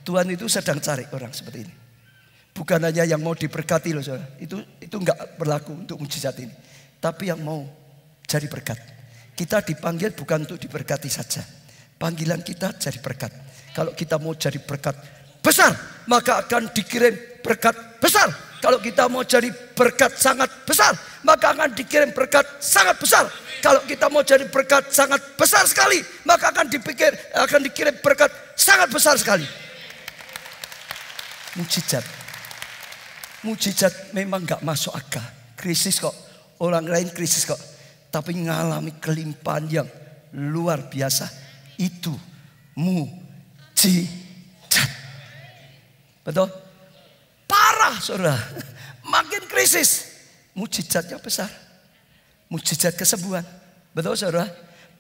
Speaker 1: Tuhan itu sedang cari orang seperti ini. Bukan hanya yang mau diberkati loh, saudara. Itu enggak berlaku untuk mujizat ini. Tapi yang mau jadi berkat. Kita dipanggil bukan untuk diberkati saja. Panggilan kita jadi berkat. Kalau kita mau jadi berkat besar, maka akan dikirim berkat besar. Kalau kita mau jadi berkat sangat besar, maka akan dikirim berkat sangat besar. Kalau kita mau jadi berkat sangat besar sekali, maka akan dikirim berkat sangat besar sekali. Mujizat memang gak masuk akal. Krisis kok, orang lain krisis kok, tapi mengalami kelimpahan yang luar biasa. Itu mujizat. Betul? Parah, saudara. Makin krisis, mujizatnya besar. Mujizat kesembuhan. Betul, saudara?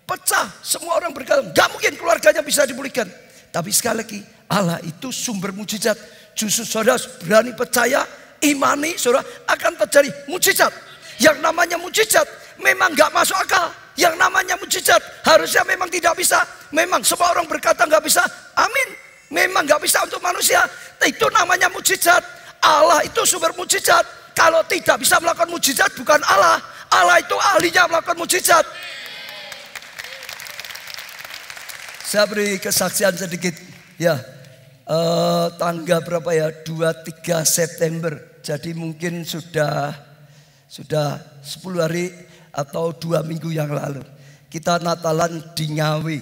Speaker 1: Pecah, semua orang berkata, gak mungkin keluarganya bisa dipulihkan. Tapi sekali lagi, Allah itu sumber mujizat. Justru saudara berani percaya, imani, saudara, akan terjadi mujizat. Yang namanya mujizat memang gak masuk akal. Yang namanya mujizat harusnya memang tidak bisa. Memang semua orang berkata gak bisa. Amin. Memang gak bisa untuk manusia. Itu namanya mujizat. Allah itu sumber mujizat. Kalau tidak bisa melakukan mujizat bukan Allah. Allah itu ahlinya melakukan mujizat. Saya beri kesaksian sedikit. Ya, tanggal berapa ya? 23 September. Jadi mungkin sudah 10 hari atau 2 minggu yang lalu. Kita Natalan di Ngawi.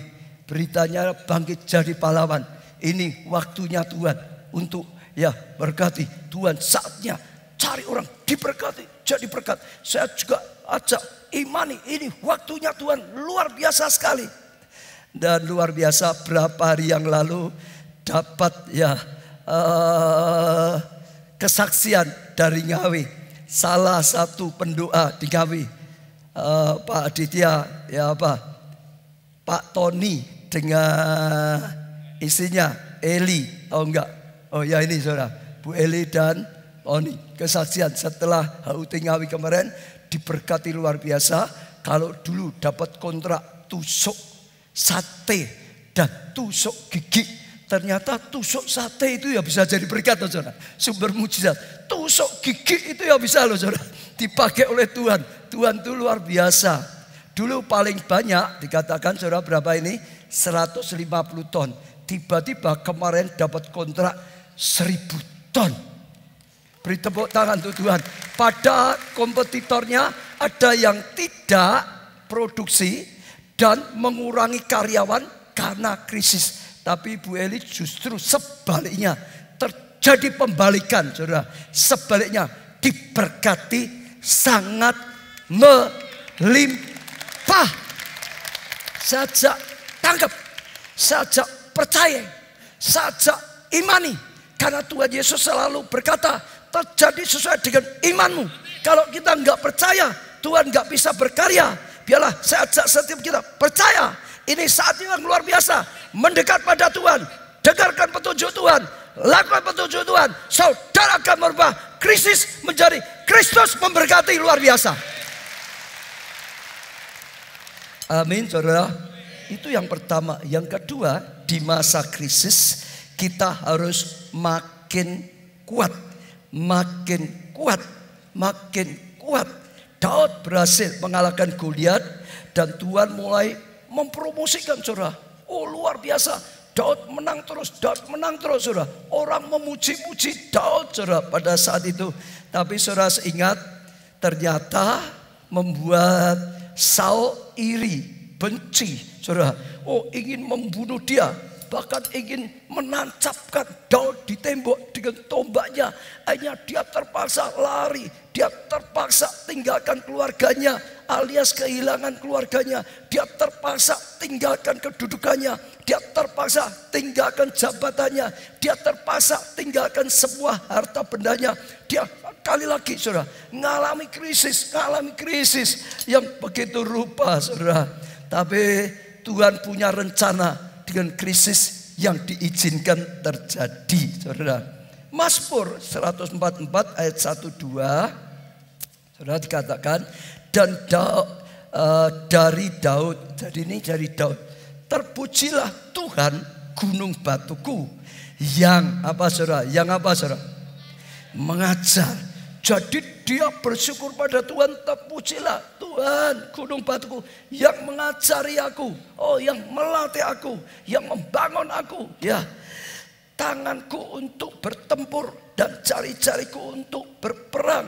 Speaker 1: Beritanya bangkit jadi pahlawan. Ini waktunya Tuhan untuk ya berkati. Tuhan saatnya cari orang diberkati, jadi berkat. Saya juga ajak imani, ini waktunya Tuhan luar biasa sekali. Dan luar biasa berapa hari yang lalu dapat ya kesaksian dari Ngawi. salah satu pendoa di Ngawi, Pak Aditya, ya Pak Tony dengan istrinya Eli, tahu enggak? Oh ya ini saudara, Bu Eli dan Tony kesaksian setelah HUT Ngawi kemarin diberkati luar biasa. Kalau dulu dapat kontrak tusuk sate dan tusuk gigi, ternyata tusuk sate itu ya bisa jadi berkat loh saudara. Sumber mujizat. Tusuk gigi itu ya bisa loh saudara, dipakai oleh Tuhan. Tuhan itu luar biasa. Dulu paling banyak dikatakan saudara berapa ini? 150 ton. Tiba-tiba kemarin dapat kontrak 1000 ton. Beri tepuk tangan untuk Tuhan. Pada kompetitornya ada yang tidak produksi dan mengurangi karyawan karena krisis. Tapi Bu Eli justru sebaliknya, terjadi pembalikan saudara. Sebaliknya diberkati sangat melimpah. Saja tangkap, saja percaya, saja imani. Karena Tuhan Yesus selalu berkata, terjadi sesuai dengan imanmu. Kalau kita nggak percaya, Tuhan nggak bisa berkarya. Biarlah saya ajak setiap kita percaya. Ini saat yang luar biasa. Mendekat pada Tuhan, dengarkan petunjuk Tuhan, lakukan petunjuk Tuhan. Saudara akan merubah krisis menjadi Kristus memberkati luar biasa. Amin saudara. Itu yang pertama. Yang kedua, di masa krisis kita harus makin kuat. Makin kuat, makin kuat. Daud berhasil mengalahkan Goliat dan Tuhan mulai mempromosikan saudara. Oh luar biasa, Daud menang terus, Daud menang terus saudara. Orang memuji-muji Daud saudara pada saat itu. Tapi saudara ingat, ternyata membuat Saul iri, benci saudara. Oh ingin membunuh dia. Bahkan ingin menancapkan Daud di tembok dengan tombaknya. Akhirnya dia terpaksa lari. Dia terpaksa tinggalkan keluarganya, alias kehilangan keluarganya. Dia terpaksa tinggalkan kedudukannya. Dia terpaksa tinggalkan jabatannya. Dia terpaksa tinggalkan semua harta bendanya. Dia kali lagi saudara mengalami krisis yang begitu rupa saudara. Tapi Tuhan punya rencana dengan krisis yang diizinkan terjadi saudara. Mazmur 144 ayat 1-2 saudara dikatakan, dan dari Daud, jadi ini dari Daud, terpujilah Tuhan gunung batuku yang apa saudara? Yang apa saudara? Mengajar. Jadi dia bersyukur pada Tuhan, terpujilah Tuhan gunung batuku yang mengajari aku, oh yang melatih aku, yang membangun aku, ya. Tanganku untuk bertempur dan jari-jariku untuk berperang,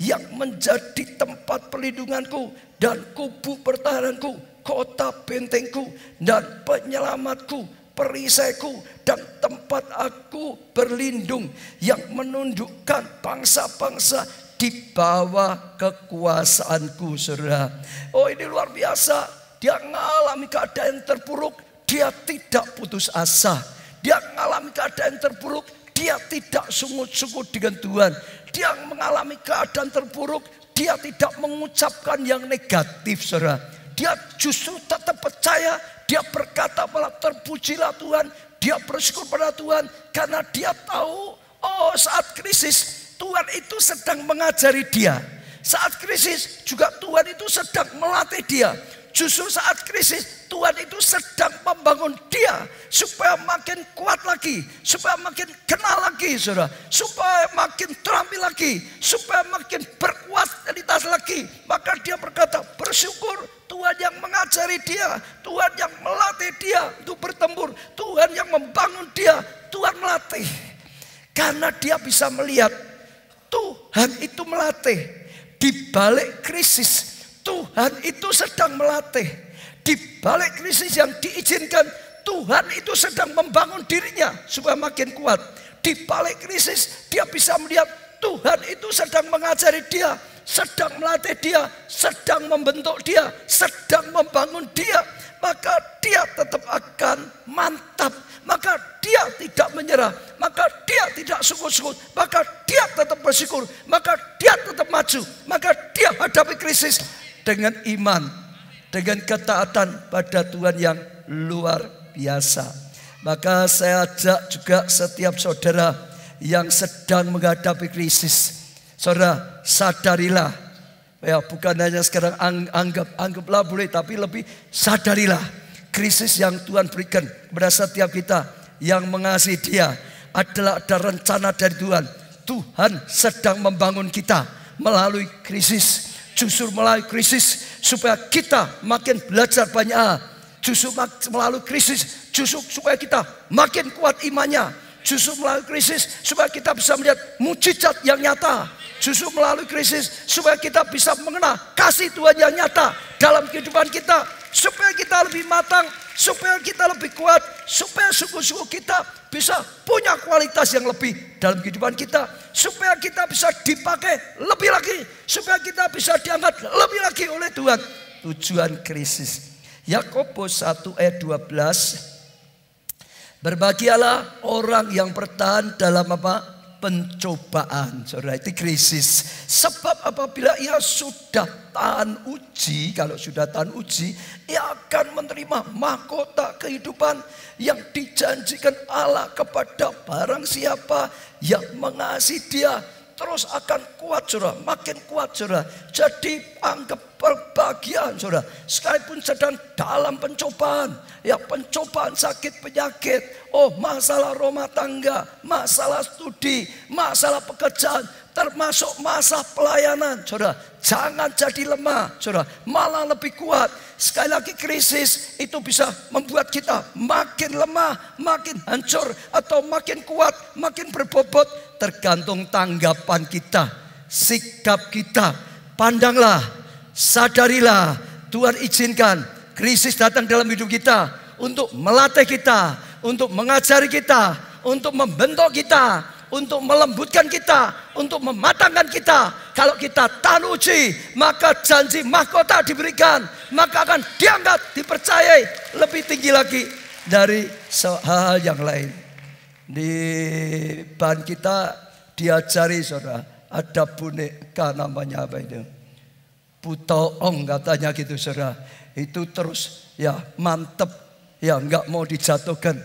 Speaker 1: yang menjadi tempat perlindunganku dan kubu pertahananku, kota bentengku dan penyelamatku, perisaiku dan tempat aku berlindung, yang menundukkan bangsa-bangsa di bawah kekuasaanku saudara. Oh ini luar biasa. Dia mengalami keadaan terpuruk, dia tidak putus asa. Dia mengalami keadaan terpuruk, dia tidak sungut-sungut dengan Tuhan. Dia mengalami keadaan terpuruk, dia tidak mengucapkan yang negatif saudara. Dia justru tetap percaya. Dia berkata malah terpujilah Tuhan. Dia bersyukur pada Tuhan karena dia tahu, oh saat krisis Tuhan itu sedang mengajari dia. Saat krisis juga Tuhan itu sedang melatih dia. Justru saat krisis Tuhan itu sedang membangun dia supaya makin kuat lagi, supaya makin kenal lagi saudara, supaya makin terampil lagi, supaya makin berkualitas lagi. Maka dia berkata bersyukur Tuhan yang mengajari dia, Tuhan yang melatih dia untuk bertempur, Tuhan yang membangun dia, Tuhan melatih. Karena dia bisa melihat Tuhan itu melatih di balik krisis. Tuhan itu sedang melatih. Di balik krisis yang diizinkan, Tuhan itu sedang membangun dirinya supaya makin kuat. Di balik krisis dia bisa melihat Tuhan itu sedang mengajari dia, sedang melatih dia, sedang membentuk dia, sedang membangun dia. Maka dia tetap akan mantap. Maka dia tidak menyerah. Maka dia tidak sukut-sukut. Maka dia tetap bersyukur. Maka dia tetap maju. maju. Maka dia hadapi krisis dengan iman, dengan ketaatan pada Tuhan yang luar biasa. Maka saya ajak juga setiap saudara yang sedang menghadapi krisis, saudara sadarilah, ya bukan hanya sekarang anggaplah boleh, tapi lebih sadarilah krisis yang Tuhan berikan kepada setiap kita yang mengasihi Dia adalah ada rencana dari Tuhan. Tuhan sedang membangun kita melalui krisis. Justru melalui krisis supaya kita makin belajar banyak hal. Justru melalui krisis justru supaya kita makin kuat imannya. Justru melalui krisis supaya kita bisa melihat mujizat yang nyata. Justru melalui krisis supaya kita bisa mengenal kasih Tuhan yang nyata dalam kehidupan kita. Supaya kita lebih matang, supaya kita lebih kuat, supaya suku-suku kita bisa punya kualitas yang lebih dalam kehidupan kita. Supaya kita bisa dipakai lebih lagi, supaya kita bisa diangkat lebih lagi oleh Tuhan. Tujuan krisis. Yakobus 1 ayat 12. Berbahagialah orang yang bertahan dalam apa? Pencobaan. Saudara, itu krisis. Sebab apabila ia sudah tahan uji, kalau sudah tahan uji, ia akan menerima mahkota kehidupan yang dijanjikan Allah kepada barang siapa yang mengasihi Dia. Terus akan kuat, saudara, makin kuat, saudara. Jadi anggap berbahagia, saudara, sekalipun sedang dalam pencobaan, ya pencobaan sakit penyakit, oh masalah rumah tangga, masalah studi, masalah pekerjaan, termasuk masa pelayanan, saudara. Jangan jadi lemah, saudara, malah lebih kuat. Sekali lagi krisis itu bisa membuat kita makin lemah, makin hancur, atau makin kuat, makin berbobot. Tergantung tanggapan kita, sikap kita. Pandanglah, sadarilah, Tuhan izinkan krisis datang dalam hidup kita untuk melatih kita, untuk mengajari kita, untuk membentuk kita, untuk melembutkan kita, untuk mematangkan kita. Kalau kita tahan uji, maka janji mahkota diberikan, maka akan diangkat, dipercayai lebih tinggi lagi dari hal yang lain. Di bahan kita diajari, saudara, ada boneka namanya apa itu? Putoong katanya gitu, saudara. Itu terus ya mantep, ya nggak mau dijatuhkan.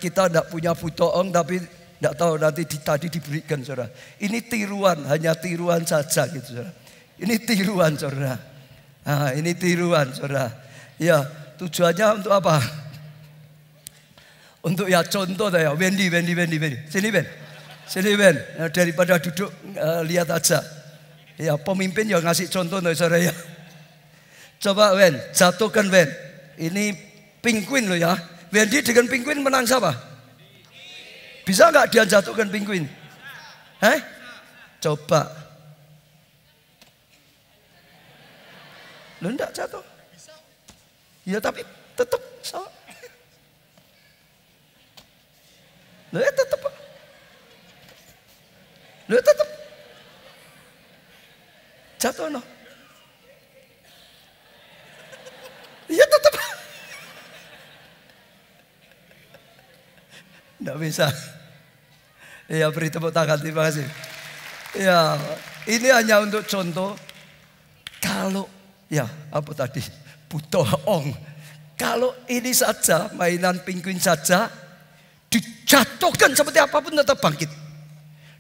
Speaker 1: Kita tidak punya putoong, tapi tidak tahu nanti tadi diberikan, saudara. Ini tiruan, hanya tiruan saja gitu, saudara. Ini tiruan, saudara. Nah, ini tiruan, saudara. Ya, tujuannya untuk apa? Untuk ya contoh ya, Wendy. Sini Ben. Nah, daripada duduk lihat aja. Ya pemimpin yang ngasih contoh nih, saudara ya. Coba Ben, jatuhkan Ben. Ini penguin loh ya. Wendy dengan penguin menang siapa? Bisa nggak dia jatuhkan penguin? Coba. Lo enggak jatuh? Ya tapi tetap salah. Lo tetap jatuh no. Ya tetap. Nggak bisa. Ya beri tepuk tangan, terima kasih. Ya ini hanya untuk contoh. Kalau ya apa tadi? Putoong. Kalau ini saja mainan penguin saja, dijatuhkan seperti apapun tetap bangkit.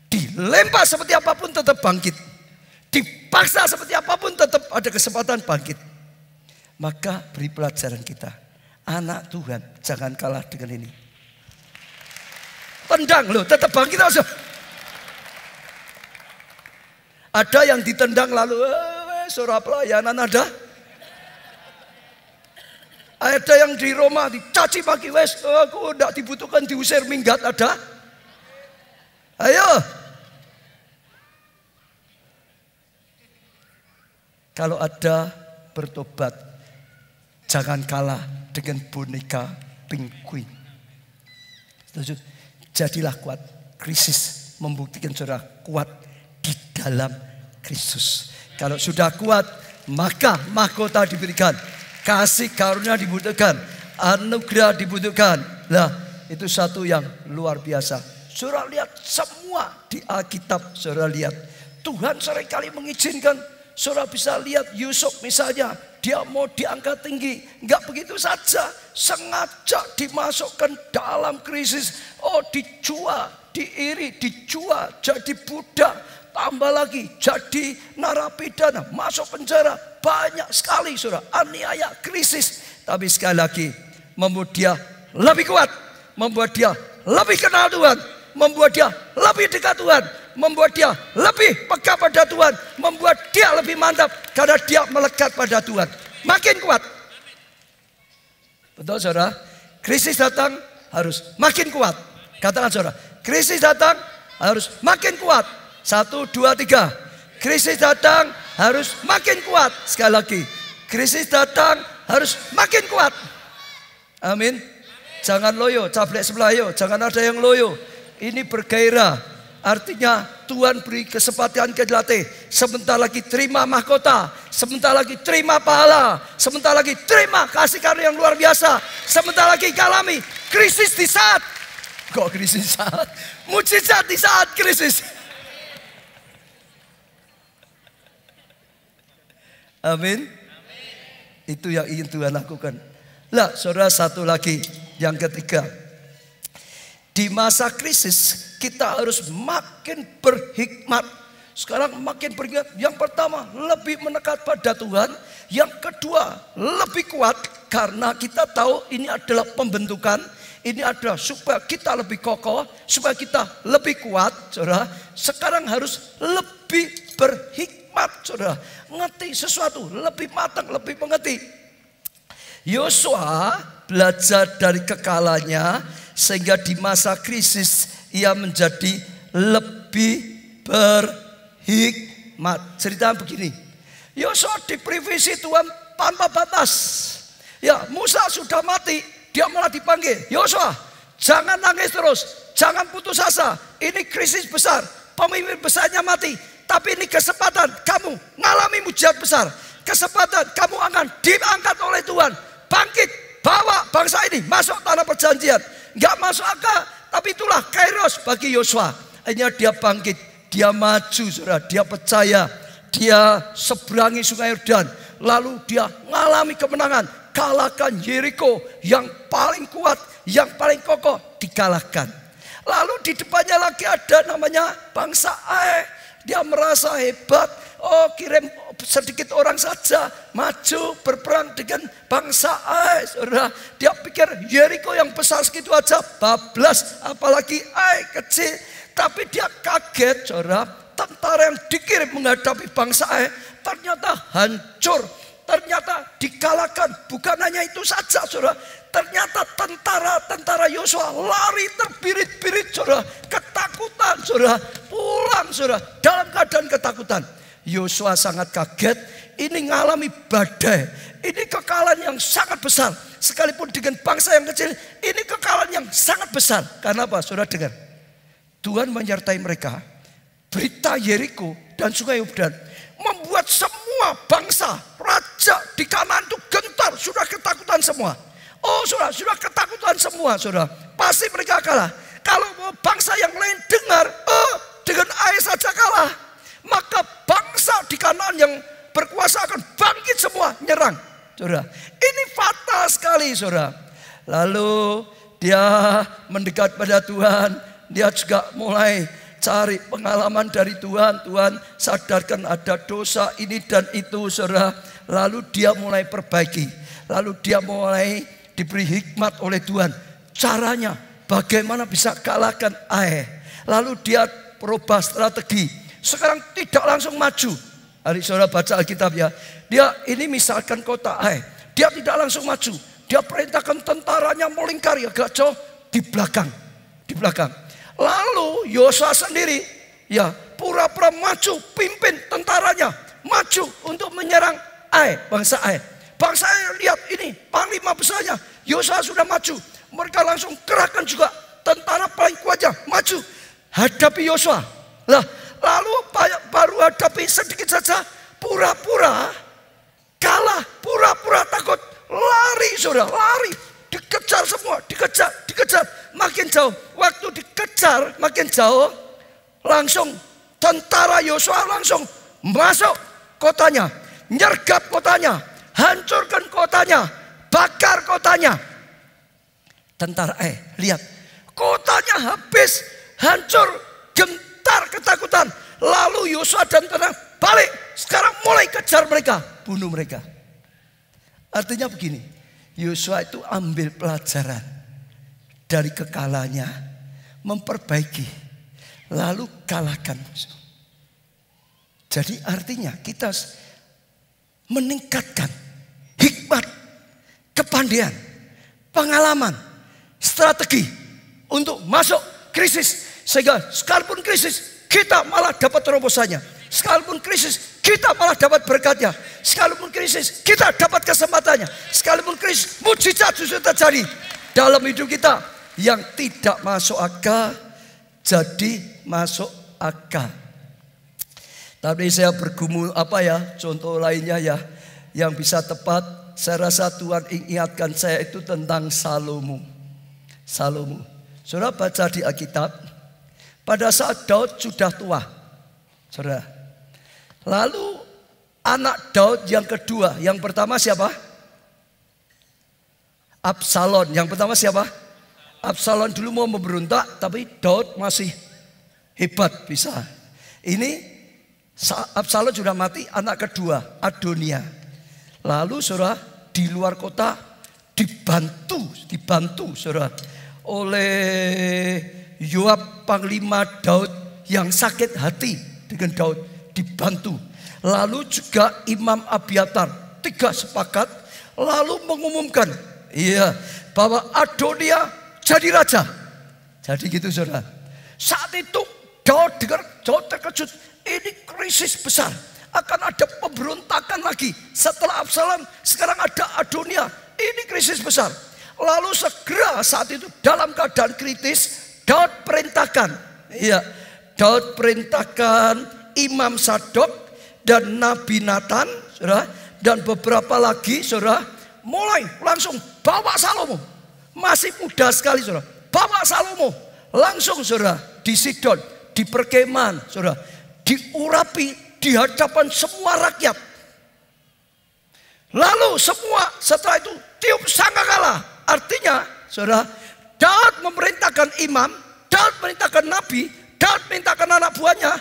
Speaker 1: Dilempar seperti apapun tetap bangkit. Dipaksa seperti apapun tetap ada kesempatan bangkit. Maka beri pelajaran kita. Anak Tuhan jangan kalah dengan ini. Tendang loh, tetap bangkit aja. Ada yang ditendang lalu surah pelayanan ada. Ada yang di Roma dicaci maki, wes aku tidak dibutuhkan, diusir, minggat, ada. Ayo. Kalau ada bertobat, jangan kalah dengan boneka penguin. Setuju? Jadilah kuat. Krisis membuktikan saudara kuat di dalam Kristus. Kalau sudah kuat, maka mahkota diberikan. Kasih karunia dibutuhkan, anugerah dibutuhkan. Nah, itu satu yang luar biasa. Saudara lihat semua di Alkitab, saudara lihat Tuhan seringkali mengizinkan. Saudara bisa lihat Yusuf misalnya, dia mau diangkat tinggi, nggak begitu saja, sengaja dimasukkan dalam krisis. Oh, dijual, diiri, dijual, jadi budak, tambah lagi jadi narapidana, masuk penjara, banyak sekali saudara, aniaya, krisis. Tapi sekali lagi, membuat dia lebih kuat, membuat dia lebih kenal Tuhan, membuat dia lebih dekat Tuhan, membuat dia lebih peka pada Tuhan, membuat dia lebih mantap karena dia melekat pada Tuhan. Makin kuat. Betul saudara? Krisis datang harus makin kuat. Katakan saudara, krisis datang harus makin kuat. 1, 2, 3. Krisis datang harus makin kuat. Sekali lagi, krisis datang harus makin kuat. Amin. Jangan loyo, cablek sebelah yo. Jangan ada yang loyo. Ini bergairah. Artinya Tuhan beri kesempatan ke dilatih. Sebentar lagi terima mahkota. Sebentar lagi terima pahala. Sebentar lagi terima kasih karunia yang luar biasa. Sebentar lagi alami krisis di saat. Kok krisis saat? Mujizat di saat krisis. Amin. Itu yang ingin Tuhan lakukan. Lah, saudara, satu lagi. Yang ketiga. Di masa krisis kita harus makin berhikmat. Sekarang makin berhikmat. Yang pertama, lebih mendekat pada Tuhan. Yang kedua, lebih kuat. Karena kita tahu ini adalah pembentukan. Ini adalah supaya kita lebih kokoh. Supaya kita lebih kuat. Saudara, sekarang harus lebih berhikmat. Saudara, ngerti sesuatu. Lebih matang, lebih mengerti. Yosua belajar dari kekalahannya. Sehingga di masa krisis ia menjadi lebih berhikmat. Cerita begini, Yosua diberi visi Tuhan tanpa batas. Ya, Musa sudah mati, dia malah dipanggil, Yosua, jangan nangis terus, jangan putus asa. Ini krisis besar, pemimpin besarnya mati. Tapi ini kesempatan kamu mengalami mujizat besar. Kesempatan kamu akan diangkat oleh Tuhan. Bangkit, bawa bangsa ini masuk tanah perjanjian. Gak masuk akal, tapi itulah kairos bagi Yosua. Akhirnya dia bangkit, dia maju, saudara, dia percaya, dia seberangi sungai Yordan, lalu dia mengalami kemenangan, kalahkan Yeriko yang paling kuat, yang paling kokoh, dikalahkan. Lalu di depannya lagi ada namanya bangsa Ai. Dia merasa hebat, oh kirim sedikit orang saja maju berperang dengan bangsa Ai. Saudara, dia pikir Yeriko yang besar segitu aja bablas, apalagi Ai kecil. Tapi dia kaget, saudara, tentara yang dikirim menghadapi bangsa Ai ternyata hancur, ternyata dikalahkan. Bukan hanya itu saja, saudara, ternyata tentara Yosua lari terbirit-birit, saudara, ketakutan, saudara, pulang, saudara, dalam keadaan ketakutan. Yosua sangat kaget, ini mengalami badai, ini kekalahan yang sangat besar. Sekalipun dengan bangsa yang kecil, ini kekalahan yang sangat besar. Karena apa? Saudara dengar, Tuhan menyertai mereka. Berita Yeriko dan sungai Yordan membuat semua bangsa, raja di Kanaan itu gentar, sudah ketakutan semua. Oh saudara, sudah ketakutan semua, saudara. Pasti mereka kalah. Kalau bangsa yang lain dengar, oh dengan Ai saja kalah, maka bangsa di Kanaan yang berkuasa akan bangkit semua nyerang. Saudara, ini fatal sekali, saudara. Lalu dia mendekat pada Tuhan, dia juga mulai cari pengalaman dari Tuhan. Tuhan sadarkan ada dosa ini dan itu, saudara. Lalu dia mulai perbaiki. Lalu dia mulai diberi hikmat oleh Tuhan. Caranya bagaimana bisa kalahkan Ai. Lalu dia berubah strategi. Sekarang tidak langsung maju. Hari saudara baca Alkitab ya. Dia ini misalkan kota Ai. Dia tidak langsung maju. Dia perintahkan tentaranya melingkari agak jauh di belakang. Di belakang. Lalu Yosua sendiri ya pura-pura maju, pimpin tentaranya maju untuk menyerang Ai, bangsa Ai. Bangsa Ai lihat ini panglima besarnya, Yosua sudah maju. Mereka langsung kerahkan juga tentara paling kuatnya maju hadapi Yosua. Lah, lalu baru hadapi sedikit saja pura-pura kalah, pura-pura takut, lari saudara, lari. Dikejar semua, dikejar, makin jauh. Waktu dikejar makin jauh, langsung tentara Yosua langsung masuk kotanya, nyergap kotanya, hancurkan kotanya, bakar kotanya. Tentara lihat, kotanya habis, hancur, gentar ketakutan. Lalu Yosua dan tentara balik, sekarang mulai kejar mereka, bunuh mereka. Artinya begini, Yosua itu ambil pelajaran dari kekalahannya, memperbaiki, lalu kalahkan musuh. Jadi artinya kita meningkatkan hikmat, kepandaian, pengalaman, strategi untuk masuk krisis. Sehingga sekalipun krisis kita malah dapat terobosannya. Sekalipun krisis kita malah dapat berkatnya. Sekalipun krisis kita dapat kesempatannya. Sekalipun krisis mujizat justru terjadi dalam hidup kita. Yang tidak masuk akal jadi masuk akal. Tapi saya bergumul contoh lainnya ya yang bisa tepat. Saya rasa Tuhan ingatkan saya itu tentang Salomo. Saudara baca di Alkitab, pada saat Daud sudah tua, saudara. Lalu anak Daud yang kedua, yang pertama siapa? Absalom. Yang pertama siapa? Absalom dulu mau memberontak, tapi Daud masih hebat bisa. Ini Absalom sudah mati, anak kedua Adonia. Lalu saudara di luar kota dibantu saudara oleh Yoab panglima Daud yang sakit hati dengan Daud, dibantu. Lalu juga Imam Abiatar, 3 sepakat lalu mengumumkan bahwa Adonia jadi raja. Jadi gitu saudara. Saat itu Daud terkejut, ini krisis besar, akan ada pemberontakan lagi. Setelah Absalom sekarang ada Adonia, ini krisis besar. Lalu segera saat itu dalam keadaan kritis Daud perintahkan Imam Sadok dan Nabi Nathan, saudara, dan beberapa lagi, saudara, mulai langsung bawa Salomo. Masih muda sekali, saudara. Bawa Salomo langsung, saudara, di Sidon, di perkemahan, saudara, diurapi di hadapan semua rakyat. Lalu semua setelah itu tiup sangkakala. Artinya, saudara, Daud memerintahkan imam, Daud memerintahkan nabi, Daud memerintahkan anak buahnya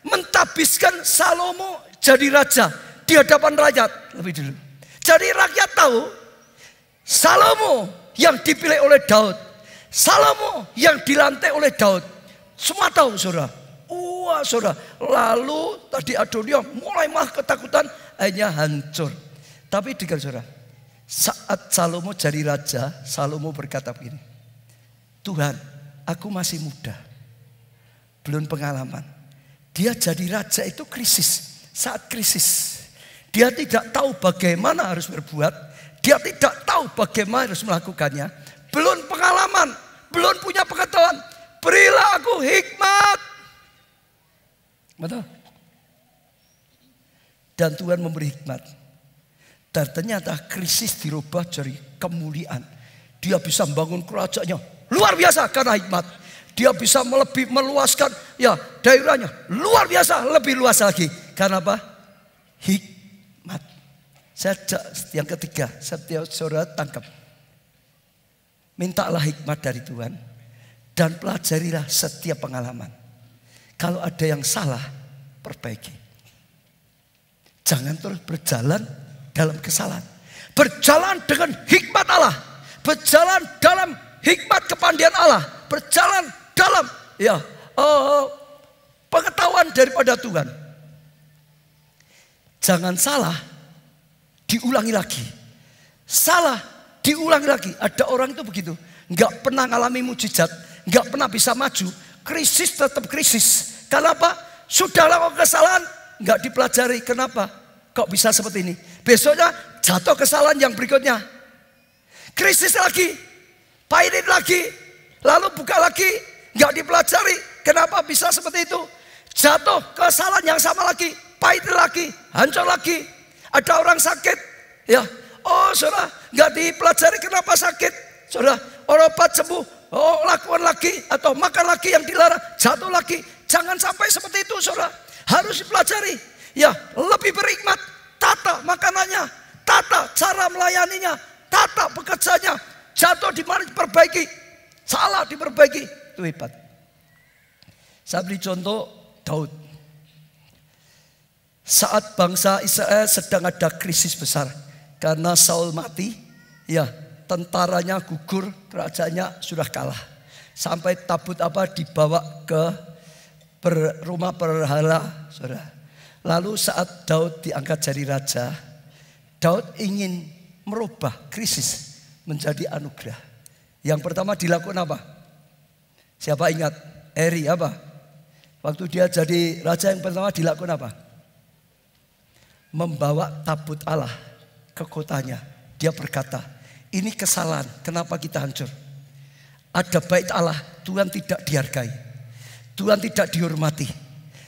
Speaker 1: mentabiskan Salomo jadi raja di hadapan rakyat lebih dulu. Jadi rakyat tahu Salomo yang dipilih oleh Daud, Salomo yang dilantik oleh Daud. Semua tahu, saudara. Wah, saudara. Lalu tadi Adonia mulai malah ketakutan, akhirnya hancur. Tapi dengar, saudara, saat Salomo jadi raja, Salomo berkata begini, Tuhan, aku masih muda, belum pengalaman. Dia jadi raja itu krisis, saat krisis. Dia tidak tahu bagaimana harus berbuat, dia tidak tahu bagaimana harus melakukannya. Belum pengalaman, belum punya pengetahuan. Berilah aku hikmat. Betul. Dan Tuhan memberi hikmat. Dan ternyata krisis dirubah jadi kemuliaan. Dia bisa membangun kerajaannya luar biasa karena hikmat. Dia bisa meluaskan daerahnya luar biasa, lebih luas lagi. Karena apa? Hikmat. Yang ketiga, setiap saudara tangkap. Mintalah hikmat dari Tuhan dan pelajarilah setiap pengalaman. Kalau ada yang salah, perbaiki. Jangan terus berjalan dalam kesalahan. Berjalan dengan hikmat Allah. Berjalan dalam hikmat kepandaian Allah. Berjalan dalam pengetahuan daripada Tuhan. Jangan salah, diulangi lagi. Salah, diulangi lagi. Ada orang itu begitu, nggak pernah ngalami mujizat, nggak pernah bisa maju. Krisis tetap krisis. Kenapa? Sudah lakukan kesalahan, nggak dipelajari. Kenapa? Kok bisa seperti ini? Besoknya jatuh kesalahan yang berikutnya. Krisis lagi, pahitin lagi, lalu buka lagi, nggak dipelajari. Kenapa bisa seperti itu? Jatuh kesalahan yang sama lagi, pahitin lagi, hancur lagi. Ada orang sakit, saudara, nggak dipelajari kenapa sakit. Saudara, obat sembuh, lakukan lagi atau makan lagi yang dilarang, jatuh lagi. Jangan sampai seperti itu, saudara. Harus dipelajari. Ya, lebih berhikmat. Tata makanannya, tata cara melayaninya, tata pekerjaannya. Jatuh di mana diperbaiki, salah diperbaiki. Itu hebat. Saya beri contoh Daud. Saat bangsa Israel sedang ada krisis besar karena Saul mati, ya tentaranya gugur, kerajaannya sudah kalah. Sampai tabut dibawa ke rumah berhala, saudara. Lalu saat Daud diangkat jadi raja, Daud ingin merubah krisis menjadi anugerah. Yang pertama dilakukan apa? Siapa ingat? Eri apa? Waktu dia jadi raja yang pertama dilakukan apa? Membawa tabut Allah ke kotanya. Dia berkata, ini kesalahan, kenapa kita hancur? Ada bait Allah, Tuhan tidak dihargai, Tuhan tidak dihormati,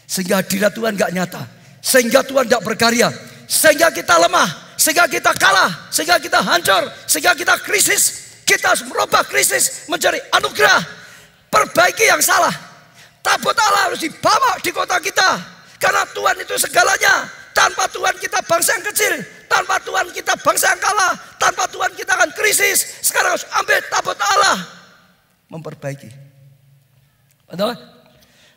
Speaker 1: sehingga hadirat Tuhan gak nyata, sehingga Tuhan tidak berkarya, sehingga kita lemah, sehingga kita kalah, sehingga kita hancur, sehingga kita krisis. Kita harus merubah krisis menjadi anugerah. Perbaiki yang salah. Tabut Allah harus dibawa di kota kita, karena Tuhan itu segalanya. Tanpa Tuhan kita bangsa yang kecil, tanpa Tuhan kita bangsa yang kalah, tanpa Tuhan kita akan krisis. Sekarang harus ambil tabut Allah, memperbaiki. Betul?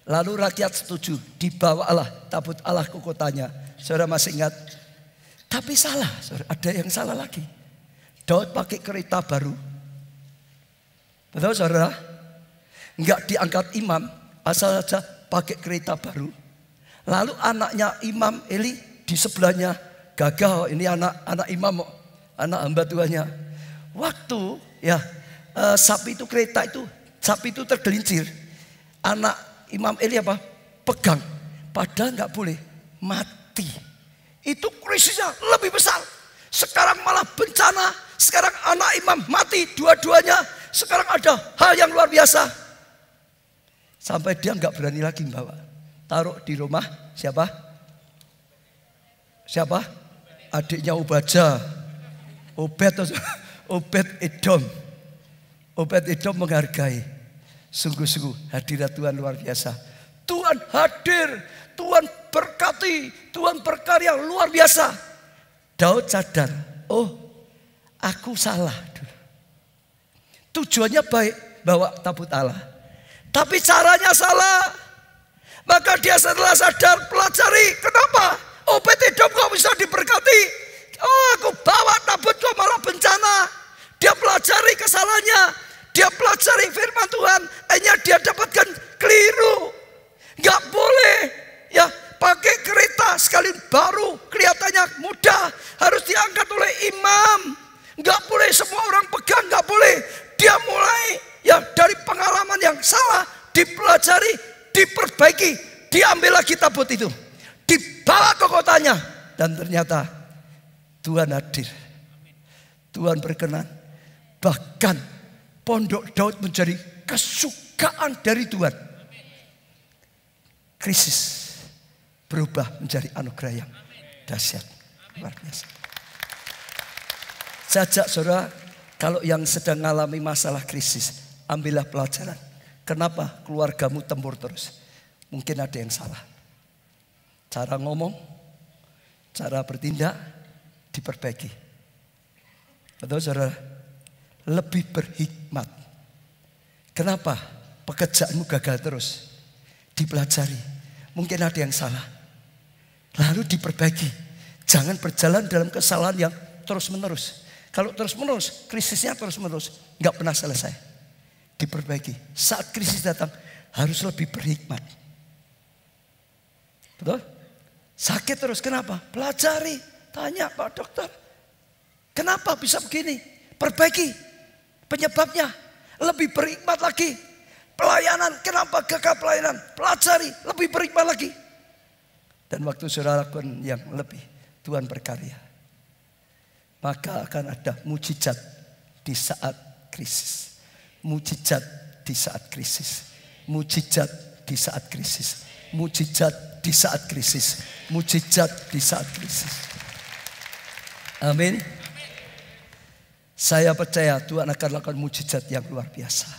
Speaker 1: Lalu rakyat setuju, dibawa Allah tabut Allah ke kotanya. Saudara masih ingat? Tapi salah, saudara, ada yang salah lagi. Daud pakai kereta baru. Betul, saudara? Enggak diangkat imam, asal saja pakai kereta baru. Lalu anaknya Imam Eli di sebelahnya gagah, ini anak imam, anak hamba Tuhannya. Waktu sapi itu kereta itu, sapi itu tergelincir. Anak Imam Eli pegang, padahal nggak boleh, mati. Itu krisisnya lebih besar. Sekarang malah bencana. Sekarang anak imam mati dua-duanya. Sekarang ada hal yang luar biasa. Sampai dia nggak berani lagi membawa. Taruh di rumah siapa? Siapa? Adiknya Obadja. Obed Edom. Obed Edom menghargai. Sungguh-sungguh hadirat Tuhan luar biasa. Tuhan hadir, Tuhan berkati, Tuhan berkarya luar biasa. Daud sadar, oh aku salah dulu. Tujuannya baik, bawa tabut Allah, tapi caranya salah. Maka dia setelah sadar pelajari, kenapa Obed Edom kok bisa diberkati? Oh, aku bawa tabut kok malah bencana. Dia pelajari kesalahannya, dia pelajari firman Tuhan, hanya dia dapatkan keliru. Gak boleh ya pakai kereta sekali baru kelihatannya mudah, harus diangkat oleh imam. Gak boleh semua orang pegang, gak boleh. Dia mulai ya dari pengalaman yang salah, dipelajari, diperbaiki, diambil lagi tabut itu, dibawa ke kotanya, dan ternyata Tuhan hadir, Tuhan berkenan. Bahkan pondok Daud menjadi kesukaan dari Tuhan. Krisis berubah menjadi anugerah yang dahsyat, luar biasa. Sajak saudara, kalau yang sedang mengalami masalah krisis, ambillah pelajaran. Kenapa keluargamu tembur terus? Mungkin ada yang salah. Cara ngomong, cara bertindak diperbaiki. Betul saudara? Lebih berhikmat. Kenapa pekerjaanmu gagal terus? Dipelajari. Mungkin ada yang salah. Lalu diperbaiki. Jangan berjalan dalam kesalahan yang terus menerus. Kalau terus menerus, krisisnya terus menerus, nggak pernah selesai. Diperbaiki. Saat krisis datang harus lebih berhikmat. Betul? Sakit terus, kenapa? Pelajari, tanya Pak Dokter, kenapa bisa begini? Perbaiki penyebabnya. Lebih berhikmat lagi. Pelayanan, kenapa gagal pelayanan? Pelajari, lebih berhikmat lagi. Dan waktu saudara lakukan yang lebih, Tuhan berkarya. Maka akan ada mujizat di saat krisis. Mujizat di saat krisis. Mujizat di saat krisis. Mujizat di saat krisis. Mujizat di saat krisis. Amin. Saya percaya Tuhan akan lakukan mujizat yang luar biasa.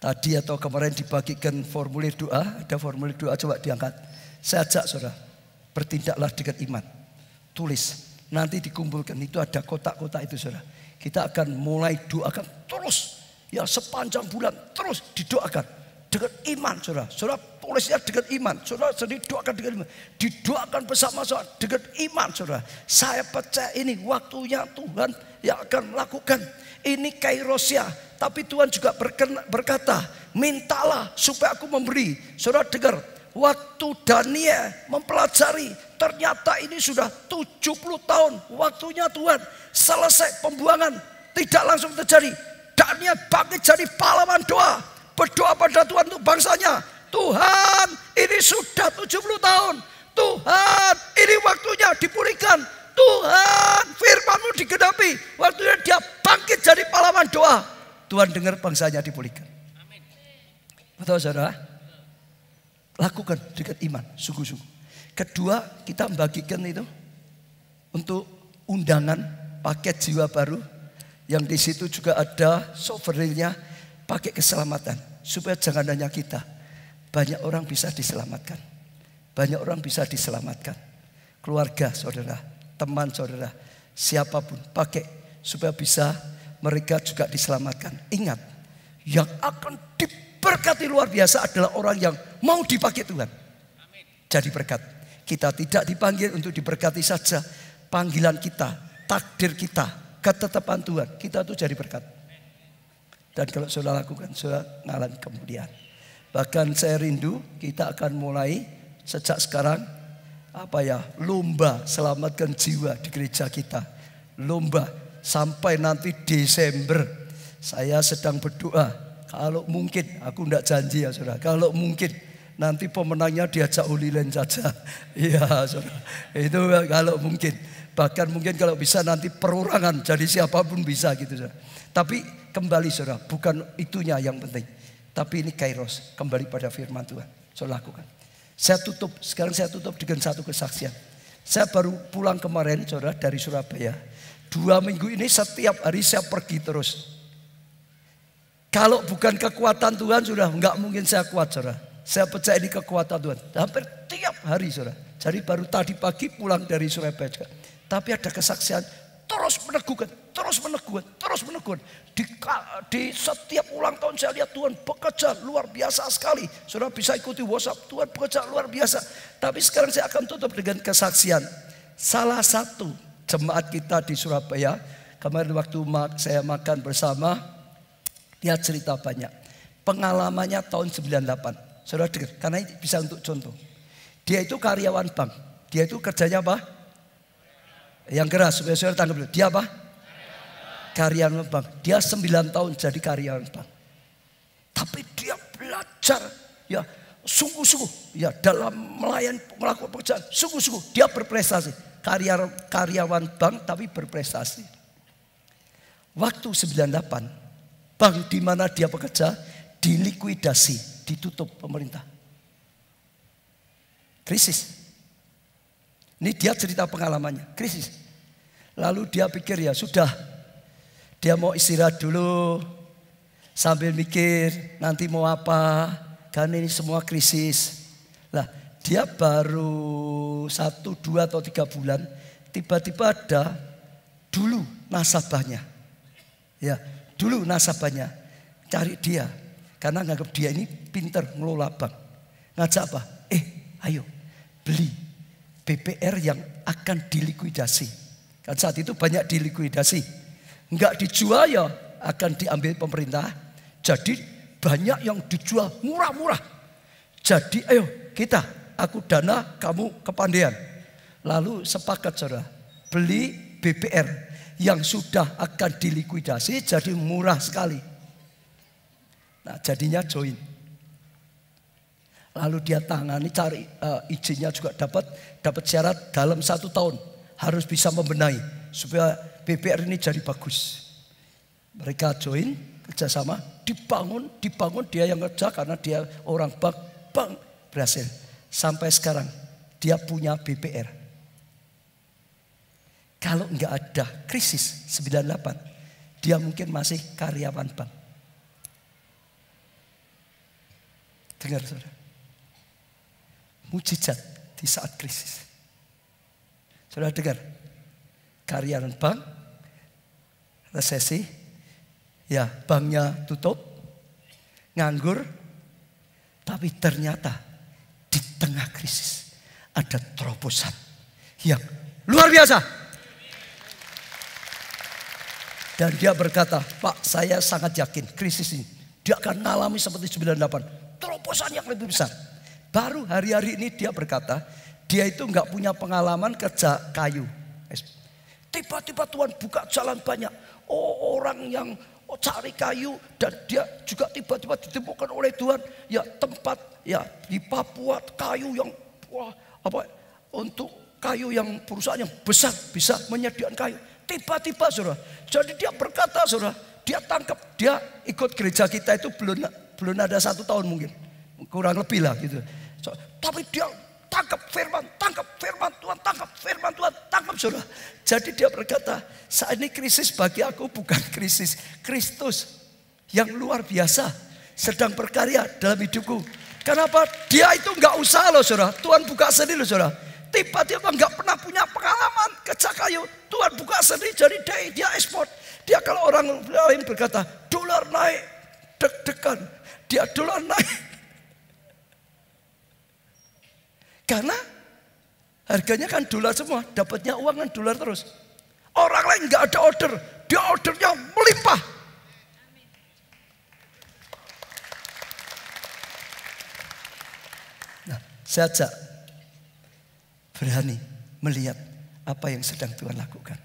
Speaker 1: Tadi atau kemarin dibagikan formulir doa, ada formulir doa, coba diangkat. Saya ajak saudara, bertindaklah dengan iman. Tulis, nanti dikumpulkan, itu ada kotak-kotak itu saudara. Kita akan mulai doakan terus, ya sepanjang bulan terus didoakan dengan iman saudara. Saudara tulisnya dengan iman, saudara sendiri doakan dengan iman. Didoakan bersama-sama dengan iman saudara. Saya percaya ini waktunya Tuhan yang akan melakukan. Ini kairosia. Tapi Tuhan juga berkata, mintalah supaya aku memberi. Saudara dengar, waktu Daniel mempelajari, ternyata ini sudah 70 tahun waktunya Tuhan. Selesai pembuangan, tidak langsung terjadi. Daniel bangkit jadi pahlawan doa. Berdoa pada Tuhan untuk bangsanya. Tuhan, ini sudah 70 tahun. Tuhan, ini waktunya dipulihkan. Tuhan, firman-Mu digenapi. Waktunya dia bangkit jadi pahlawan doa. Tuhan dengar bangsanya dipulihkan. Amin. Betul saudara? Lakukan dengan iman, sungguh-sungguh. Kedua, kita membagikan itu untuk undangan paket jiwa baru. Yang di situ juga ada souvenirnya, pakai keselamatan. Supaya jangan hanya kita, banyak orang bisa diselamatkan. Banyak orang bisa diselamatkan. Keluarga saudara, teman saudara, siapapun pakai supaya bisa mereka juga diselamatkan. Ingat, yang akan diberkati luar biasa adalah orang yang mau dipakai Tuhan. Amin. Jadi berkat. Kita tidak dipanggil untuk diberkati saja. Panggilan kita, takdir kita, ketetapan Tuhan, kita tuh jadi berkat. Dan kalau sudah lakukan, sudah ngalan kemudian. Bahkan saya rindu kita akan mulai sejak sekarang lomba selamatkan jiwa di gereja kita. Lomba sampai nanti Desember. Saya sedang berdoa, kalau mungkin, aku tidak janji ya saudara, kalau mungkin nanti pemenangnya diajak Holy Land saja. Iya saudara, itu kalau mungkin. Bahkan mungkin kalau bisa nanti perorangan, jadi siapapun bisa gitu saudara. Tapi kembali saudara, bukan itunya yang penting. Tapi ini kairos, kembali pada firman Tuhan. Saudara lakukan. Sekarang saya tutup dengan satu kesaksian. Saya baru pulang kemarin saudara dari Surabaya. 2 minggu ini setiap hari saya pergi terus. Kalau bukan kekuatan Tuhan sudah enggak mungkin saya kuat saudara. Saya percaya ini kekuatan Tuhan. Hampir tiap hari saudara. Jadi baru tadi pagi pulang dari Surabaya juga. Tapi ada kesaksian terus meneguhkan, terus meneguhkan, terus meneguhkan. Di setiap ulang tahun saya lihat Tuhan bekerja luar biasa sekali. Saudara bisa ikuti WhatsApp, Tuhan bekerja luar biasa. Tapi sekarang saya akan tutup dengan kesaksian. Salah satu jemaat kita di Surabaya, kemarin waktu saya makan bersama, dia cerita banyak. Pengalamannya tahun 98. Saudara dengar, karena ini bisa untuk contoh. Dia itu karyawan bank. Dia itu kerjanya apa? Yang keras, supaya saudara tangkap dulu. Dia apa? Karyawan bank. Dia 9 tahun jadi karyawan bank. Tapi dia belajar ya sungguh-sungguh ya dalam melakukan pekerjaan. Sungguh-sungguh dia berprestasi. Karyawan bank tapi berprestasi. Waktu 98, bank di mana dia bekerja dilikuidasi, ditutup pemerintah. Krisis. Ini dia cerita pengalamannya, krisis. Lalu dia pikir ya sudah, dia mau istirahat dulu sambil mikir nanti mau apa, karena ini semua krisis. Lah, dia baru 1, 2 atau 3 bulan, tiba-tiba ada dulu nasabahnya. Ya, dulu nasabahnya cari dia karena nganggap dia ini pinter ngelola bank. Ngajak apa? Ayo beli BPR yang akan dilikuidasi. Kan saat itu banyak dilikuidasi. Enggak dijual ya akan diambil pemerintah. Jadi banyak yang dijual murah-murah. Jadi ayo aku dana, kamu kepandaian. Lalu sepakat saudara, beli BPR yang sudah akan dilikuidasi jadi murah sekali. Nah jadinya join. Lalu dia tangani cari izinnya juga dapat syarat dalam 1 tahun harus bisa membenahi supaya BPR ini jadi bagus. Mereka join kerjasama, dibangun dia yang kerja karena dia orang bank berhasil. Sampai sekarang dia punya BPR. Kalau enggak ada krisis 98, dia mungkin masih karyawan bank. Dengar saudara. Mujizat di saat krisis. Saudara dengar. Karyawan bank, resesi, ya banknya tutup, nganggur. Tapi ternyata di tengah krisis ada terobosan yang luar biasa. Dan dia berkata, Pak, saya sangat yakin krisis ini dia akan mengalami seperti 98. Terobosan yang lebih besar. Baru hari-hari ini dia berkata, dia itu nggak punya pengalaman kerja kayu. Tiba-tiba Tuhan buka jalan banyak. Orang yang cari kayu dan dia juga tiba-tiba ditemukan oleh Tuhan. Ya tempat ya di Papua kayu yang untuk kayu yang perusahaan yang besar bisa menyediakan kayu. Tiba-tiba saudara. Jadi dia berkata saudara, dia tangkap, dia ikut gereja kita itu belum ada 1 tahun mungkin. Kurang lebih lah gitu. Tapi dia tangkap firman Tuhan, tangkap firman Tuhan, tangkap saudara. Jadi dia berkata, saat ini krisis bagi aku bukan krisis. Kristus yang luar biasa sedang berkarya dalam hidupku. Kenapa? Dia itu nggak usaha loh saudara. Tuhan buka sendiri loh saudara. Tiba-tiba nggak pernah punya pengalaman kerja kayu. Tuhan buka sendiri, jadi dia ekspor. Dia kalau orang lain berkata, dolar naik, deg-degan. Dia dolar naik. Karena harganya kan dolar semua, dapatnya uang kan dolar terus. Orang lain nggak ada order, dia ordernya melimpah. Nah, saya ajak berani melihat apa yang sedang Tuhan lakukan.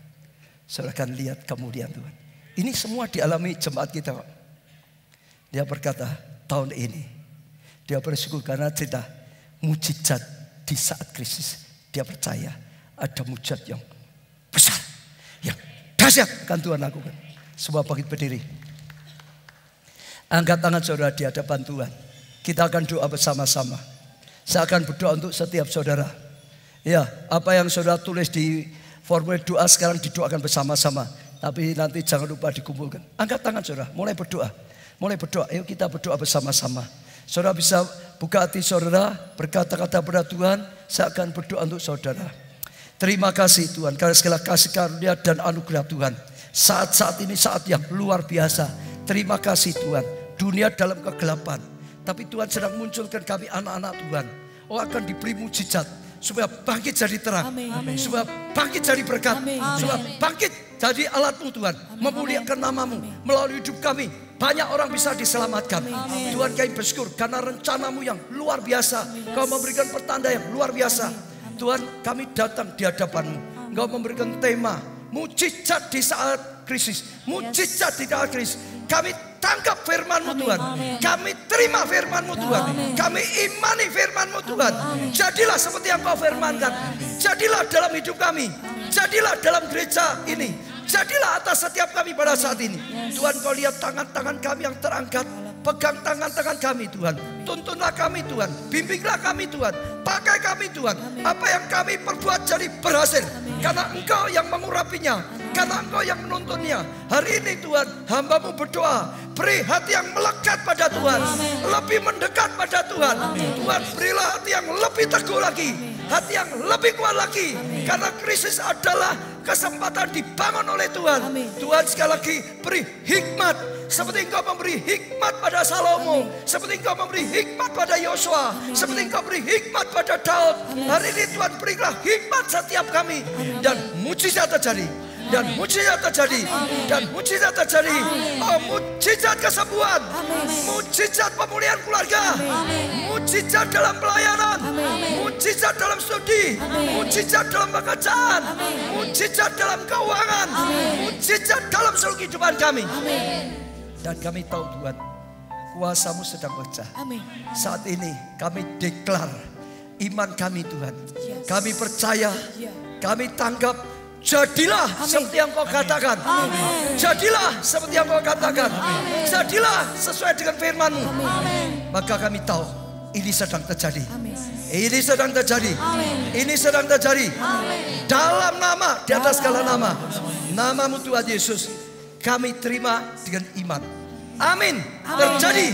Speaker 1: Saudara akan lihat kemudian Tuhan. Ini semua dialami jemaat kita. Dia berkata, tahun ini dia bersyukur karena cerita mujizat. Di saat krisis dia percaya ada mujizat yang besar, yang dahsyat akan Tuhan lakukan. Semua bangkit berdiri. Angkat tangan saudara di hadapan Tuhan. Kita akan doa bersama-sama. Saya akan berdoa untuk setiap saudara. Ya, apa yang saudara tulis di formulir doa sekarang didoakan bersama-sama. Tapi nanti jangan lupa dikumpulkan. Angkat tangan saudara, mulai berdoa. Mulai berdoa, ayo kita berdoa bersama-sama. Saudara bisa buka hati saudara, berkata-kata pada Tuhan, saya akan berdoa untuk saudara. Terima kasih Tuhan, karena segala kasih karunia dan anugerah Tuhan. Saat-saat ini saat yang luar biasa. Terima kasih Tuhan, dunia dalam kegelapan. Tapi Tuhan sedang munculkan kami anak-anak Tuhan. Oh akan diberi mujizat, supaya bangkit jadi terang. Amin. Supaya bangkit jadi berkat. Amin. Supaya bangkit jadi alatmu Tuhan. Memuliakan namamu melalui hidup kami. Banyak orang bisa diselamatkan. Amin. Tuhan kami bersyukur karena rencanamu yang luar biasa. Amin. Kau memberikan pertanda yang luar biasa. Amin. Tuhan kami datang di hadapanmu. Engkau memberikan tema mujizat di saat krisis. Mujizat di saat krisis. Kami tangkap firman-Mu Tuhan. Kami terima firman-Mu Tuhan. Kami imani firman-Mu Tuhan. Jadilah seperti yang Kau firmankan. Jadilah dalam hidup kami. Jadilah dalam gereja ini. Jadilah atas setiap kami pada saat ini. Tuhan Kau lihat tangan-tangan kami yang terangkat. Pegang tangan-tangan kami Tuhan. Tuntunlah kami Tuhan. Bimbinglah kami Tuhan. Pakai kami Tuhan. Apa yang kami perbuat jadi berhasil. Karena Engkau yang mengurapinya. Karena Engkau yang menuntunnya. Hari ini Tuhan, hamba-Mu berdoa. Beri hati yang melekat pada Tuhan. Lebih mendekat pada Tuhan. Tuhan berilah hati yang lebih teguh lagi. Hati yang lebih kuat lagi. Karena krisis adalah kesempatan dibangun oleh Tuhan. Tuhan sekali lagi beri hikmat. Seperti Engkau memberi hikmat pada Salomo. Seperti Engkau memberi hikmat pada Yosua. Seperti Engkau beri hikmat pada Daud. Hari ini Tuhan berilah hikmat setiap kami. Dan mujizat terjadi. Dan mujizat terjadi. Dan mujizat terjadi. Oh, mujizat kesembuhan. Mujizat pemulihan keluarga. Mujizat dalam pelayanan. Mujizat dalam studi. Mujizat dalam pekerjaan. Mujizat dalam keuangan. Mujizat dalam seluruh kehidupan kami. Dan kami tahu Tuhan, kuasa-Mu sedang bekerja. Saat ini kami deklar iman kami Tuhan. Kami percaya, kami tanggap. Jadilah seperti yang Kau katakan. Jadilah seperti yang Kau katakan. Jadilah sesuai dengan firman-Mu. Maka kami tahu ini sedang terjadi. Ini sedang terjadi. Ini sedang terjadi. Dalam nama, di atas segala nama. Nama-Mu Tuhan Yesus. Kami terima dengan iman. Amin. Terjadi.